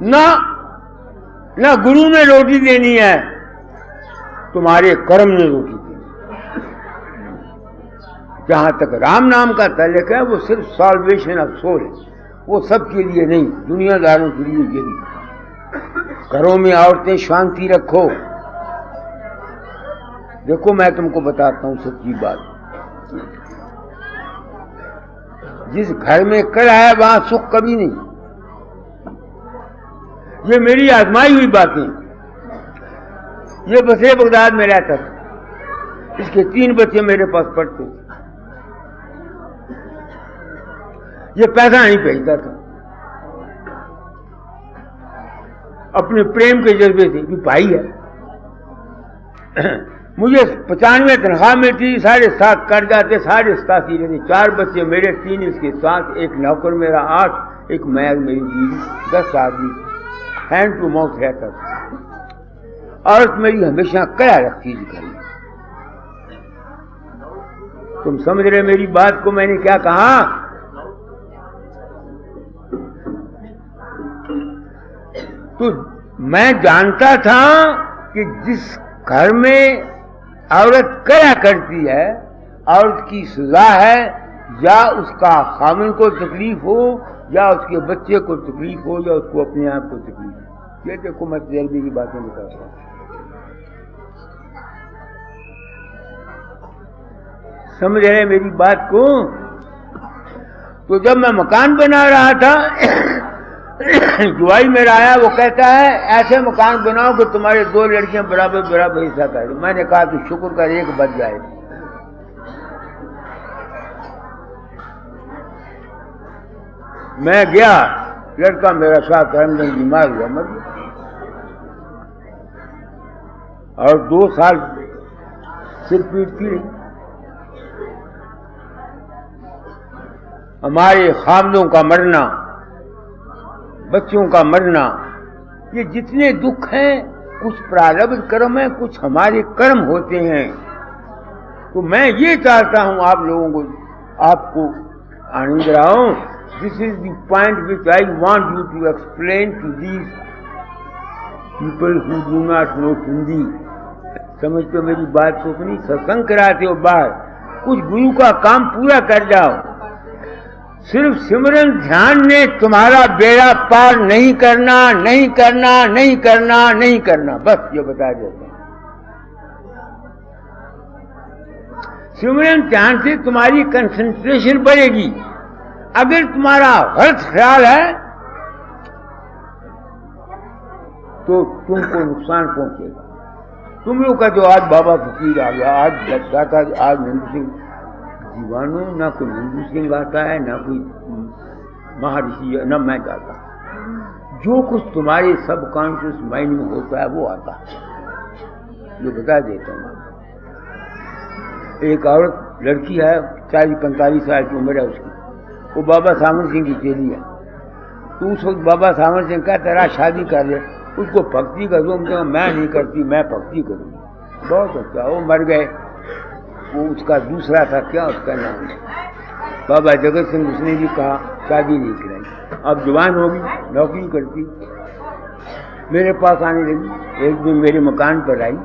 ना गुरु ने रोटी देनी है, तुम्हारे कर्म ने रोटी देनी। जहां तक राम नाम का ताल्लुक है वो सिर्फ सॉल्वेशन ऑफ सोल है, वो सबके लिए नहीं, दुनियादारों के लिए ये नहीं। घरों में औरतें शांति रखो। देखो मैं तुमको बताता हूं सच्ची बात, जिस घर में कल है वहां सुख कभी नहीं। ये मेरी आजमाई हुई बातें। ये बसे बगदाद में रहता था, इसके 3 बच्चे मेरे पास पढ़ते थे। ये पैसा नहीं भेजता था, अपने प्रेम के जज्बे से कि भाई है। मुझे 95 तनख्वाह मिलती, 7.5 कट जाते, 87.5 रहते। 4 बच्चे मेरे, 3 इसके साथ, एक नौकर मेरा 8, एक मैं मेरी बीवी, 10 आदमी। हैंड टू माउथ रहता था। औरत मेरी हमेशा कड़ा रखती थी घर में। तुम समझ रहे मेरी बात को? मैंने क्या कहा? तो मैं जानता था कि जिस घर में औरत क्या करती है, औरत की सजा है, या उसका खामिन को तकलीफ हो, या उसके बच्चे को तकलीफ हो, या उसको अपने आप को तकलीफ हो। ये देखो मैं तजर्बे की बातें बताता हूँ। समझ रहे मेरी बात को? तो जब मैं मकान बना रहा था जुआई मेरा आया, वो कहता है ऐसे मकान बनाओ कि तुम्हारे 2 लड़कियां बराबर बराबर हिस्सा करें। मैंने कहा कि शुक्र कर, एक बच जाए। मैं गया, लड़का मेरा साथ करमजन बीमार हुआ, मर गया। और 2 साल सिर पीटती रही। हमारे खामदों का मरना, बच्चों का मरना, ये जितने दुख हैं, कुछ प्रारब्ध कर्म है, कुछ हमारे कर्म होते हैं। तो मैं ये चाहता हूं आप लोगों को, आपको आनंद रहा हूं। This is the point which I want you to explain to these people who do not know Hindi. समझते हो मेरी बात को? अपनी सत्संग कराते हो बाहर, कुछ गुरु का काम पूरा कर जाओ। सिर्फ सिमरन ध्यान ने तुम्हारा बेड़ा पार नहीं करना, नहीं करना, नहीं करना, नहीं करना, बस ये बता देता हूं। सिमरन ध्यान से तुम्हारी कंसंट्रेशन बढ़ेगी। अगर तुम्हारा गलत ख्याल है तो तुमको नुकसान पहुंचेगा। तुम लोग कहते हो आज बाबा फकीर आ गया, आज दाता, आज नंदू सिंह। दीवानों, ना कोई नंदू सिंह गाता है, ना कोई महर्षि, न मैं गाता। जो कुछ तुम्हारे सब कॉन्शियस माइंड में होता है वो आता है, जो बता देता हूँ। एक औरत लड़की है, 40-45 साल की उम्र है उसकी, वो बाबा सामन सिंह की चेली है। तो उस वक्त बाबा सामन सिंह का तेरा शादी कर ले, उसको भक्ति कर दो। मैं नहीं करती, मैं भक्ति करूँगी। बहुत अच्छा, वो मर गए। वो उसका दूसरा था, क्या उसका नाम है, बाबा जगत सिंह, उसने भी कहा शादी नहीं कराई। अब जवान होगी, नौकरी करती, मेरे पास आने लगी। एक दिन मेरे मकान पर आई,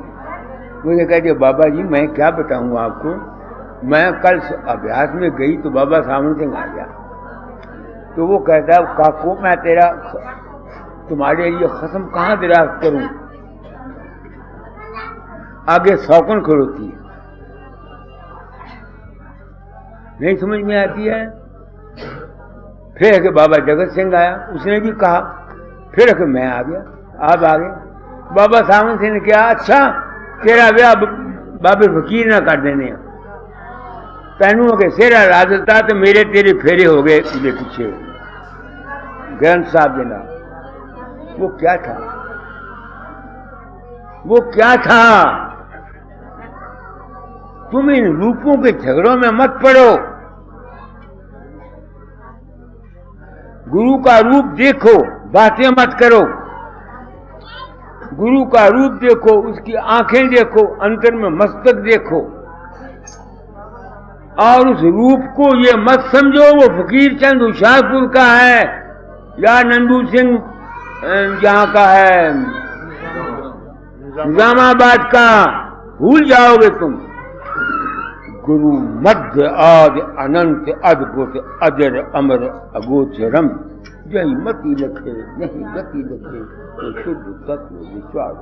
मुझे कहती बाबा जी मैं क्या बताऊँ आपको, मैं कल अभ्यास में गई तो बाबा सामन सिंह आ गया। तो वो कहता है काको मैं तेरा तुम्हारे लिए कसम कहाँ दराज करूं। आगे सौकन खड़ोती है, नहीं समझ में आती है। फिर के बाबा जगत सिंह आया, उसने भी कहा। फिर के मैं आ गया, आप आ गए। बाबा सामन सिंह ने कहा अच्छा तेरा ब्याह बाबे फकीर ना कर देने, पहनू के सेरा राजता तो मेरे तेरे फेरे हो गए उसके पीछे ग्रंथ साहब देना। वो क्या था, वो क्या था? तुम इन रूपों के झगड़ों में मत पड़ो। गुरु का रूप देखो, बातें मत करो। गुरु का रूप देखो, उसकी आंखें देखो, अंतर में मस्तक देखो, और उस रूप को ये मत समझो वो फकीर चंद होशियारपुर का है या नंदू सिंह यहाँ का है, निजामाबाद का। भूल जाओगे तुम। गुरु मध्य आदि अनंत अद्भुत अजर अमर अगोचरम, यही मति लखे नहीं गति लखे तो शुद्ध तत्व विश्वास।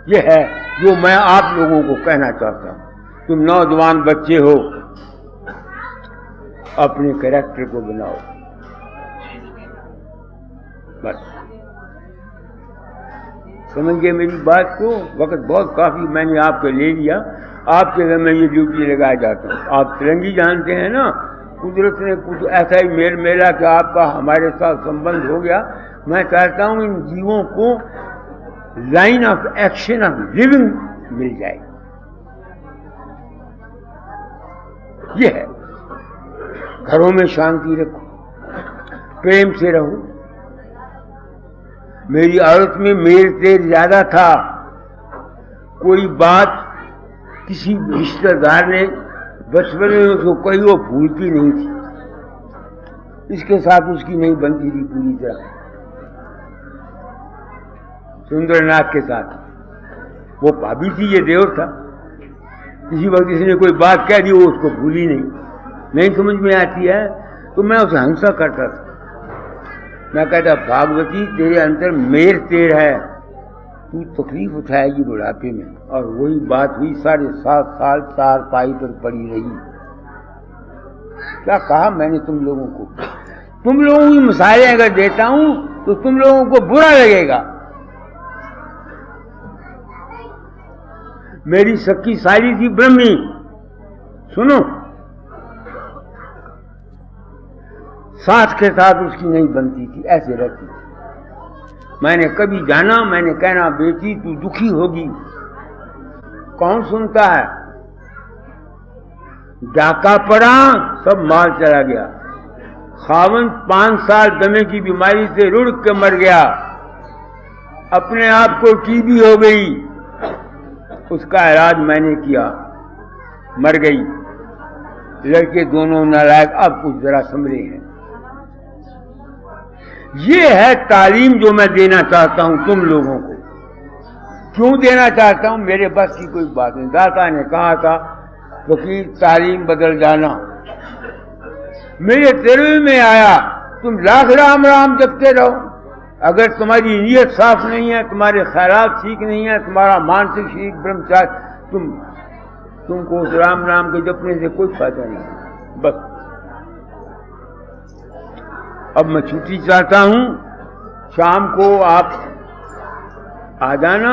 यह है जो मैं आप लोगों को कहना चाहता हूं। तुम नौजवान बच्चे हो, अपने कैरेक्टर को बनाओ बस। समझ गए मेरी बात को? वक्त बहुत काफी मैंने आपके ले लिया। आपके घर में ये ड्यूटी लगाया जाता हूँ। आप तिरंगी जानते हैं ना, कुदरत ने कुछ ऐसा ही मेल मेला कि आपका हमारे साथ संबंध हो गया। मैं चाहता हूँ इन जीवों को line of action of living मिल जाए। ये है, घरों में शांति रखो, प्रेम से रहो। मेरी औरत में मेल तेल ज्यादा था। कोई बात किसी रिश्तेदार ने बचपन में उसको कही, वो भूलती नहीं थी। इसके साथ उसकी नहीं बनती थी पूरी तरह। सुंदरनाथ के साथ वो भाभी थी, ये देवर था। किसी वक्त किसी ने कोई बात कह दी, वो उसको भूली नहीं समझ में आती है तो मैं उसे हंसा करता था। मैं कहता, भागवती तेरे अंदर मेर तेर है, तू तकलीफ उठाएगी बुढ़ापे में। और वही बात हुई। 7.5 साल 4 पाई पर पड़ी रही। क्या कहा मैंने तुम लोगों को? तुम लोगों की मिसालें अगर देता हूं तो तुम लोगों को बुरा लगेगा। मेरी सखी साली थी ब्रह्मी, सुनो, साथ के साथ उसकी नहीं बनती थी, ऐसे रहती थी। मैंने कभी जाना, मैंने कहना बेटी तू दुखी होगी। कौन सुनता है? डाका पड़ा, सब माल चला गया। खावन 5 साल दमे की बीमारी से रुड़ के मर गया। अपने आप को टीबी हो गई, उसका इलाज मैंने किया, मर गई। लड़के दोनों नालायक, अब कुछ जरा संभले हैं। ये है तालीम जो मैं देना चाहता हूं तुम लोगों को। क्यों देना चाहता हूं? मेरे बस की कोई बात नहीं। दाता ने कहा था वकील तालीम बदल जाना, मेरे तेरे में आया। तुम लाख राम राम जपते रहो, अगर तुम्हारी नीयत साफ नहीं है, तुम्हारे ख्यालात ठीक नहीं है, तुम्हारा मानसिक शरीर ब्रह्मचार्य, तुमको उस राम राम के जपने से कोई फायदा नहीं। बस अब मैं छुट्टी चाहता हूं। शाम को आप आ जाना।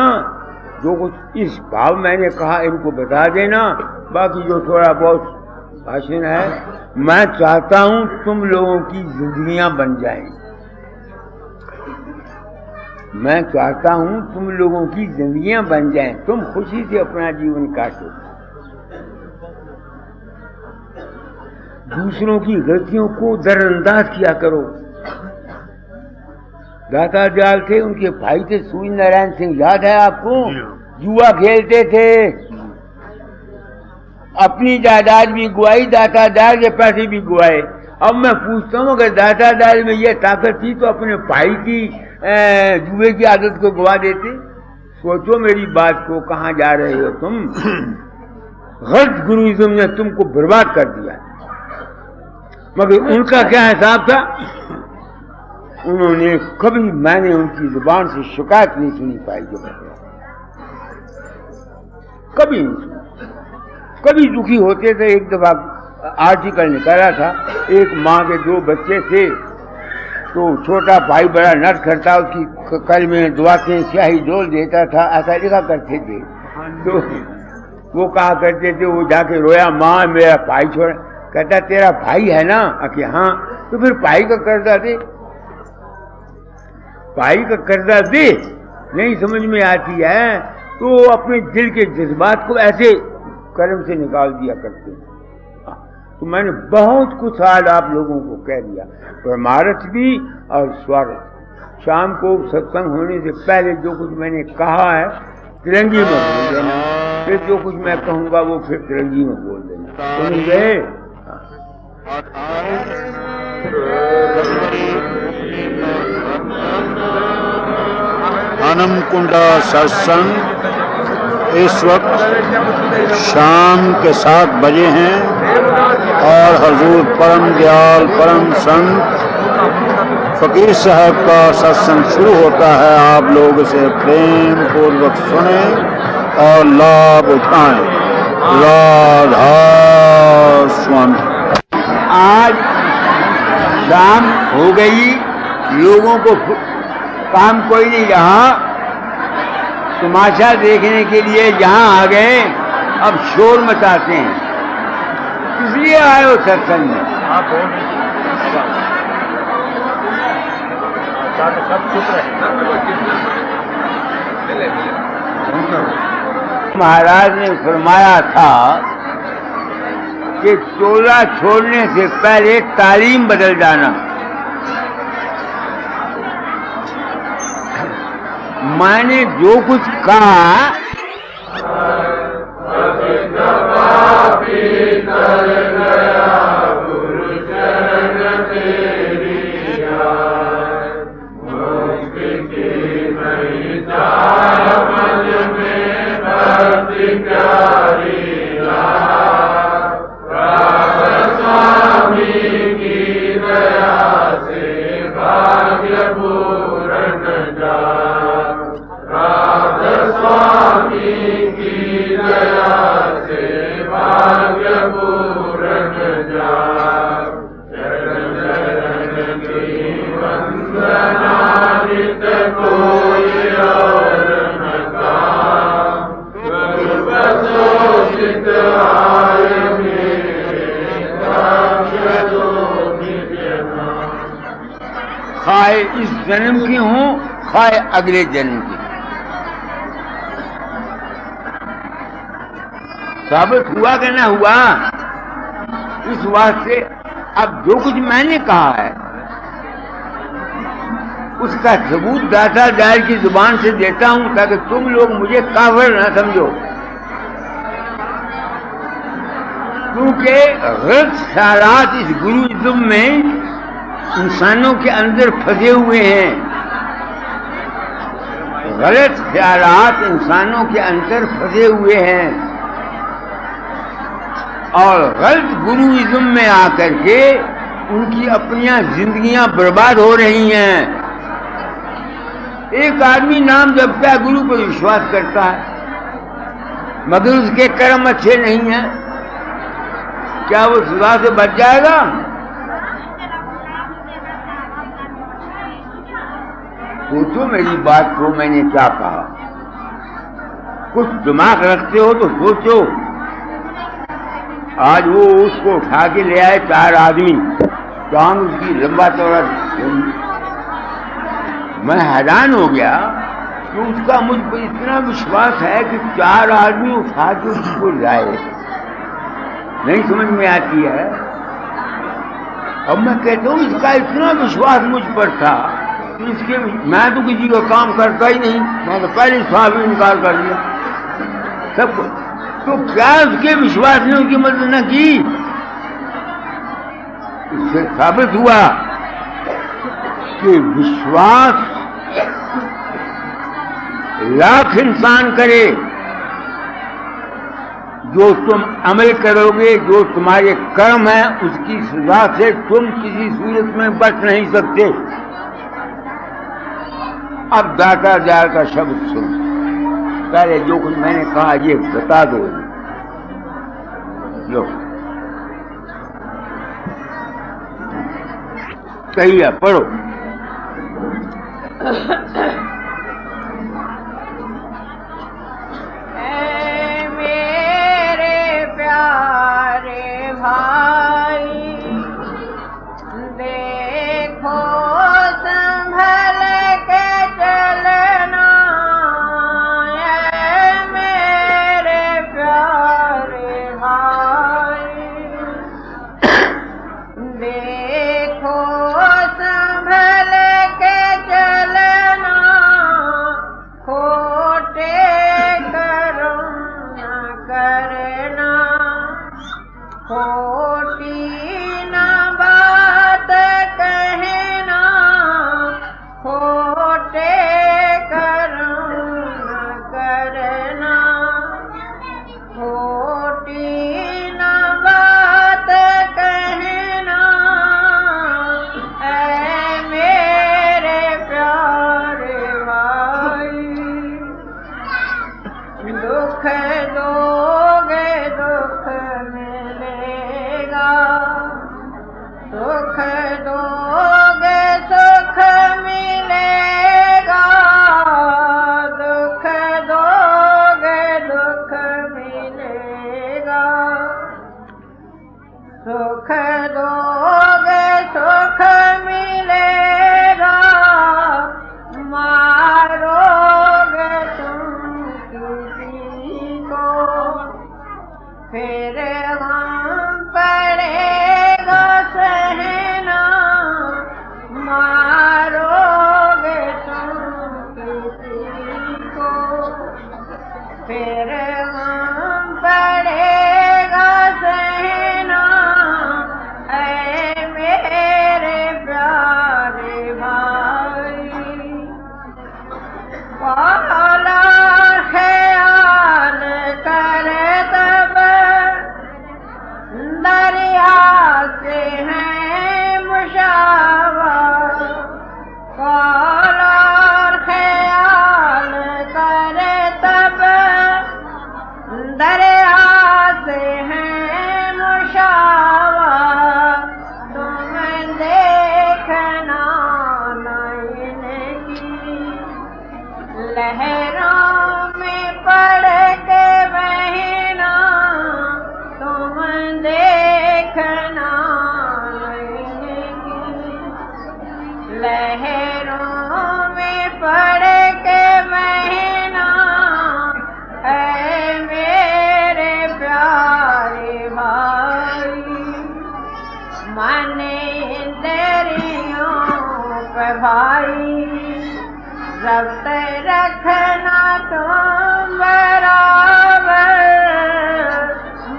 जो कुछ इस भाव मैंने कहा इनको बता देना। बाकी जो थोड़ा बहुत भाषण है, मैं चाहता हूं तुम लोगों की जिंदगियां बन जाएं। मैं चाहता हूं तुम लोगों की जिंदगियां बन जाएं, तुम खुशी से अपना जीवन काटो। दूसरों की गलतियों को दरअंदाज किया करो। दाता दयाल थे, उनके भाई थे सूर्य नारायण सिंह, याद है आपको? जुआ खेलते थे, अपनी जायदाद भी गुआई, दाता दयाल के पैसे भी गुआए। अब मैं पूछता हूँ, अगर दाता दयाल में ये ताकत थी तो अपने भाई की जुए की आदत को गुआ देते। सोचो मेरी बात को, कहाँ जा रहे हो तुम? गलत गुरुइज्म ने तुमको बर्बाद कर दिया। मगर उनका क्या हिसाब था? उन्होंने कभी, मैंने उनकी जुबान से शिकायत नहीं सुनी पाई। जो कभी नहीं सुनी। कभी दुखी होते थे। एक दफा आर्टिकल निकाला था, एक माँ के 2 बच्चे थे, तो छोटा भाई बड़ा नट करता, उसकी कल में दुआतें स्याही डोल देता था, ऐसा लिखा करते थे। तो वो कहा करते थे, वो जाके रोया, माँ मेरा भाई छोड़। कहता तेरा भाई है ना? कि हाँ। तो फिर भाई का कर्जा दे, भाई का कर्जा दे। नहीं समझ में आती है तो अपने दिल के जज्बात को ऐसे कलम से निकाल दिया करते। तो मैंने बहुत कुछ आज आप लोगों को कह दिया, परमार्थ भी और स्वार्थ। शाम को सत्संग होने से पहले जो कुछ मैंने कहा है तिरंगी में बोल देना, फिर जो कुछ मैं कहूँगा वो फिर तिरंगी में बोल देना। समझ गए? आनंद कुंडा सत्संग इस वक्त शाम के 7 बजे हैं और हजूर परम दयाल परम संत फकीर साहब का सत्संग शुरू होता है। आप लोग इसे प्रेम पूर्वक सुने और लाभ उठाएं। राधा स्वामी। आज शाम हो गई, लोगों को काम कोई नहीं रहा, तमाशा देखने के लिए यहाँ आ गए, अब शोर मचाते हैं। इसलिए आए हो सत्संग में? महाराज ने फरमाया था कि चोला छोड़ने से पहले तालीम बदल जाना। मैंने जो कुछ कहा खाए इस जन्म की हूँ, खाए अगले जन्म की। साबित हुआ कि ना हुआ? इस वास्ते अब जो कुछ मैंने कहा है उसका सबूत दाता दायर की जुबान से देता हूं, ताकि तुम लोग मुझे काफिर ना समझो। क्योंकि गलत ख्यालात इस गुरुइज्म में इंसानों के अंदर फंसे हुए हैं। गलत ख्यालात इंसानों के अंदर फंसे हुए हैं और गलत गुरुइज्म में आकर के उनकी अपनी जिंदगियां बर्बाद हो रही हैं। एक आदमी नाम जपता है, गुरु पर विश्वास करता है, मगर उसके कर्म अच्छे नहीं हैं, क्या वो सजा से बच जाएगा? सोचो मेरी बात को, मैंने क्या कहा। कुछ दिमाग रखते हो तो सोचो। आज वो उसको उठा के ले आए 4 आदमी, काम उसकी लंबा चौड़ा। मैं हैरान हो गया कि उसका मुझ पर इतना विश्वास है कि 4 आदमी उठा के उसको लाए। नहीं समझ में आती है। अब मैं कहता हूँ इसका इतना विश्वास मुझ पर था कि इसके मैं तो किसी का काम करता ही नहीं, मैं तो पहले साहब इनकार कर दिया सबको। तो क्या उसके विश्वास ने उनकी मदद न की? इससे साबित हुआ कि विश्वास लाख इंसान करे, जो तुम अमल करोगे, जो तुम्हारे कर्म है, उसकी सजा से तुम किसी सूरत में बच नहीं सकते। अब दाता जार का शब्द सुन, पहले जो कुछ मैंने कहा ये बता दो। लो कहिए, पढ़ो। मेरे प्यारे भाई, देखो संभल के चलना, मेरे प्यारे भाई, दुख दोगे दुख मिलेगा, सुख दोगे सुख मिलेगा, दुख दोगे दुख मिलेगा, सुख दोगे सुख मिलेगा, मारोगे तुम किसी को फिर हम पड़ेगा सहना, मारोगे तुम किसी को फिर हम पड़ेगा सहना, ऐ मेरे प्यारे भाई। वाला ख्याल करे तब दरिया से है मुशावर, वाला ख्याल करे तब दरिया से है मुशावर, तुम देखना नैन की लहरों में पड़ के बहना, तुम देखना नैन की लहरों में पड़ के बहना, ऐ मेरे प्यारे भाई। मन इंद्रियों पे भाई जब्त रखना तुम बराबर,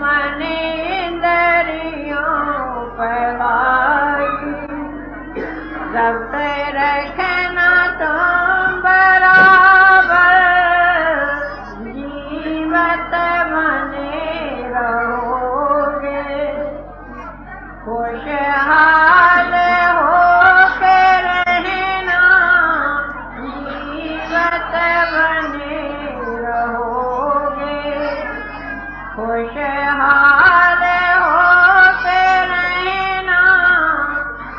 मन इंद्रियों पे भाई जब्त रखना तुम बराबर, जीवत बने रहोगे, खुशहाल हो के रहना, जीवत बने रहोगे, खुशहाल हो के रहना,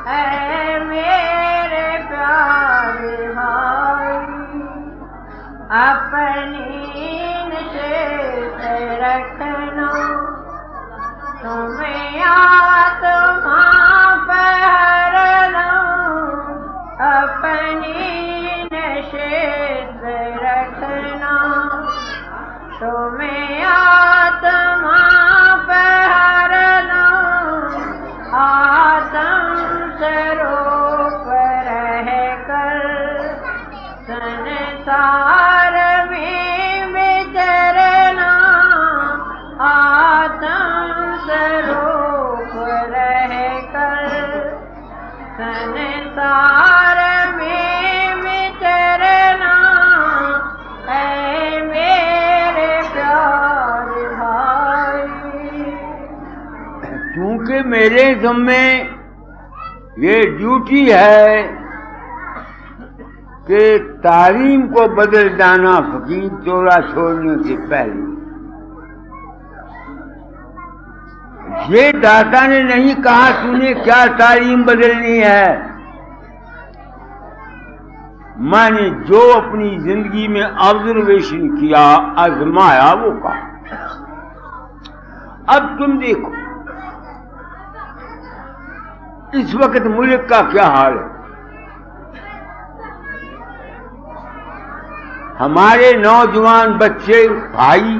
ऐ मेरे प्यारे भाई। अपनी निश्चित रखना तुम्हें आत्मा पर लूं, अपनी निश्चित रखना तुम्हें आत्मा पर लूं, आत्म स्वरूप रहकर संसार में विचरना, आत्म स्वरूप रहकर संसार में विचरना, ऐ मेरे प्यारे भाई। क्योंकि मेरे ज़िम्मे ये ड्यूटी है कि तालीम को बदल जाना फकीर चोरा छोड़ने से पहले। ये दाता ने नहीं कहा तूने क्या तालीम बदलनी है, मैंने जो अपनी जिंदगी में ऑब्जर्वेशन किया, आजमाया, वो कहा। अब तुम देखो इस वक्त मुल्क का क्या हाल है। हमारे नौजवान बच्चे भाई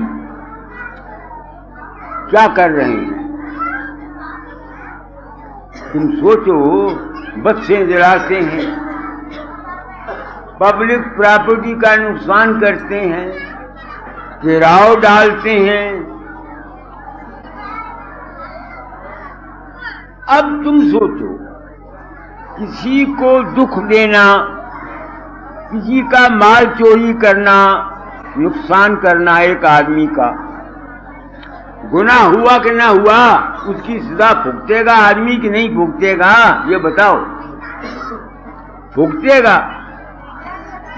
क्या कर रहे हैं? तुम सोचो, बच्चे जलाते हैं, पब्लिक प्रॉपर्टी का नुकसान करते हैं, गिराव डालते हैं। अब तुम सोचो, किसी को दुख देना, किसी का माल चोरी करना, नुकसान करना एक आदमी का गुनाह हुआ कि ना हुआ, उसकी सजा भुगतेगा आदमी कि नहीं भुगतेगा? ये बताओ। भुगतेगा।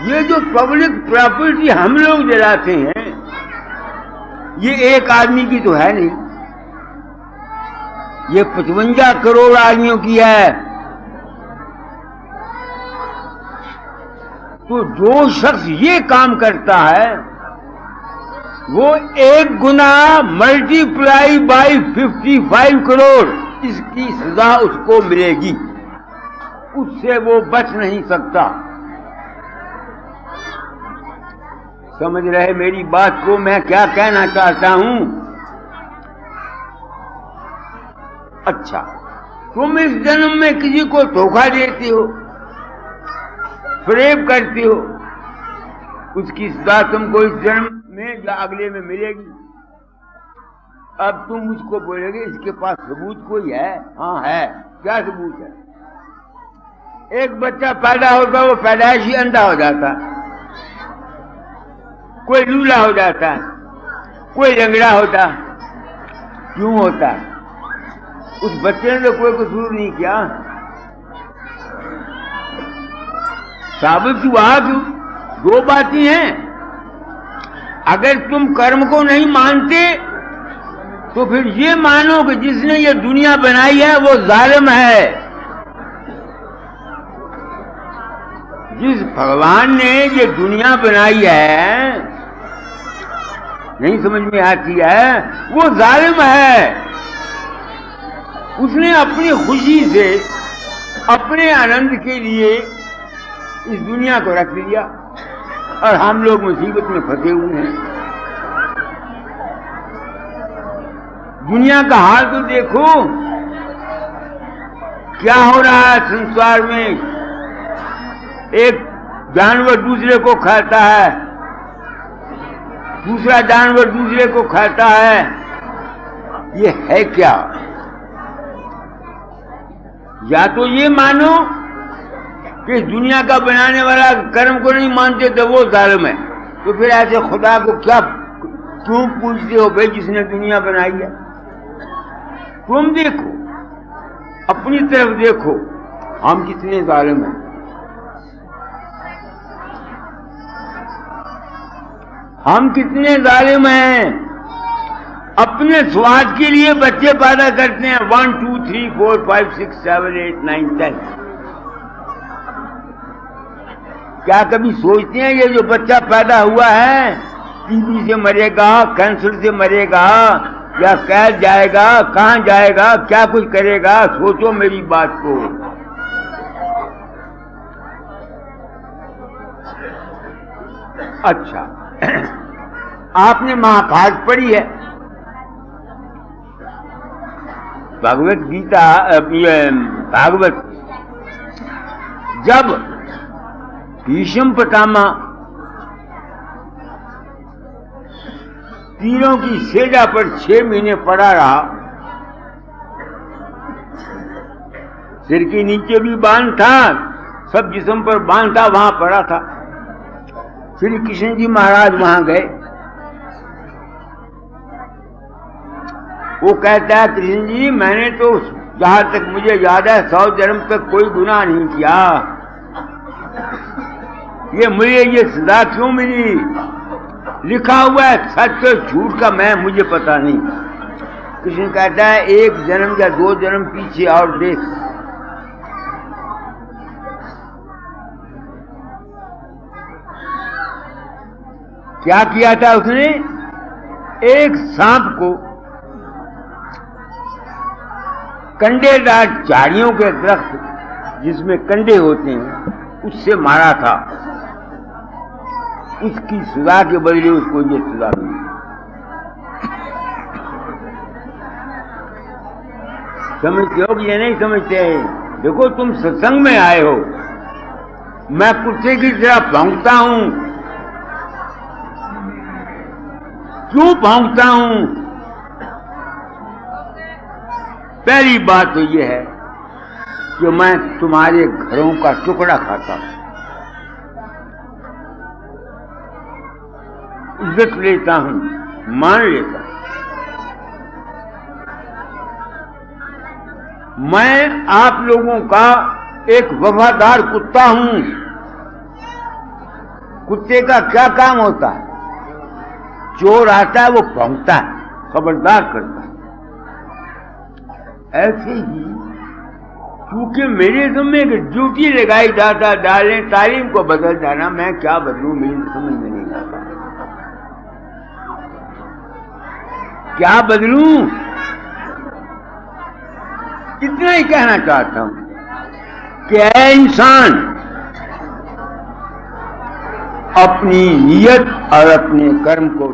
ये जो पब्लिक प्रॉपर्टी हम लोग जलाते हैं, ये एक आदमी की तो है नहीं, ये 55 करोड़ आदमियों की है। तो जो शख्स ये काम करता है वो 1 गुना मल्टीप्लाई बाई 55 करोड़ इसकी सजा उसको मिलेगी, उससे वो बच नहीं सकता। समझ रहे मेरी बात को मैं क्या कहना चाहता हूं? अच्छा, तुम इस जन्म में किसी को धोखा देती हो, फ्रेब करती हो, उसकी सजा तुमको इस जन्म में या अगले में मिलेगी। अब तुम मुझको बोलोगे इसके पास सबूत कोई है? हाँ है। क्या सबूत है? एक बच्चा पैदा होता है, वो पैदाइशी अंधा हो जाता है, कोई लूला हो जाता है, कोई लंगड़ा होता है। क्यों होता है? उस बच्चे ने तो कोई कसूर नहीं किया। साबित हुआ कि 2 बातें हैं। अगर तुम कर्म को नहीं मानते तो फिर ये मानो कि जिसने ये दुनिया बनाई है वो जालिम है। जिस भगवान ने ये दुनिया बनाई है, नहीं समझ में आती है, वो जालिम है। उसने अपनी खुशी से, अपने आनंद के लिए इस दुनिया को रख लिया और हम लोग मुसीबत में फंसे हुए हैं। दुनिया का हाल तो देखो, क्या हो रहा है संसार में। एक जानवर दूसरे को खाता है, दूसरा जानवर दूसरे को खाता है। ये है क्या? या तो ये मानो कि दुनिया का बनाने वाला कर्म को नहीं मानते तो वो जालिम है। तो फिर ऐसे खुदा को क्या क्यों पूछते हो भाई जिसने दुनिया बनाई है? तुम देखो, अपनी तरफ देखो, हम कितने जालिम हैं। हम कितने जालिम हैं। अपने स्वाद के लिए बच्चे पैदा करते हैं, 1 2 3 4 5 6 7 8 9 10। क्या कभी सोचते हैं ये जो बच्चा पैदा हुआ है टीबी से मरेगा, कैंसर से मरेगा, या कैद जाएगा, कहां जाएगा, क्या कुछ करेगा? सोचो मेरी बात को। अच्छा, आपने महाभारत पढ़ी है, भगवत गीता, भागवत। जब भीष्म पितामह तीरों की सेजा पर 6 महीने पड़ा रहा, सिर के नीचे भी बांध था, सब जिस्म पर बांध था, वहां पड़ा था। श्री कृष्ण जी महाराज वहां गए। वो कहता है कृष्ण जी मैंने तो जहां तक मुझे याद है 100 जन्म तक कोई गुनाह नहीं किया, ये मुझे ये सजा क्यों मिली? लिखा हुआ है सच झूठ का मैं मुझे पता नहीं। कृष्ण कहता है 1 जन्म या 2 जन्म पीछे और देख। क्या किया था उसने? एक सांप को कंडेदार झाड़ियों के दरख्त जिसमें कंडे होते हैं उससे मारा था। उसकी सजा के बदले उसको ये सजा मिली। समझते हो कि ये नहीं समझते? देखो तुम सत्संग में आए हो, मैं कुत्ते की तरह भौंकता हूं। क्यों भौंकता हूं? पहली बात तो यह है कि मैं तुम्हारे घरों का टुकड़ा खाता हूं, इज्जत लेता हूं, मान लेता हूं। मैं आप लोगों का एक वफादार कुत्ता हूं। कुत्ते का क्या काम होता है? चोर आता है वो भौंकता है, खबरदार करता है। ऐसे ही क्योंकि मेरे समय की ड्यूटी लगाई जाता डालें तालीम को बदल जाना, मैं क्या बदलूं मेरी समझ में नहीं आता। क्या बदलूं? इतना ही कहना चाहता हूं कि ऐ इंसान, अपनी नियत और अपने कर्म को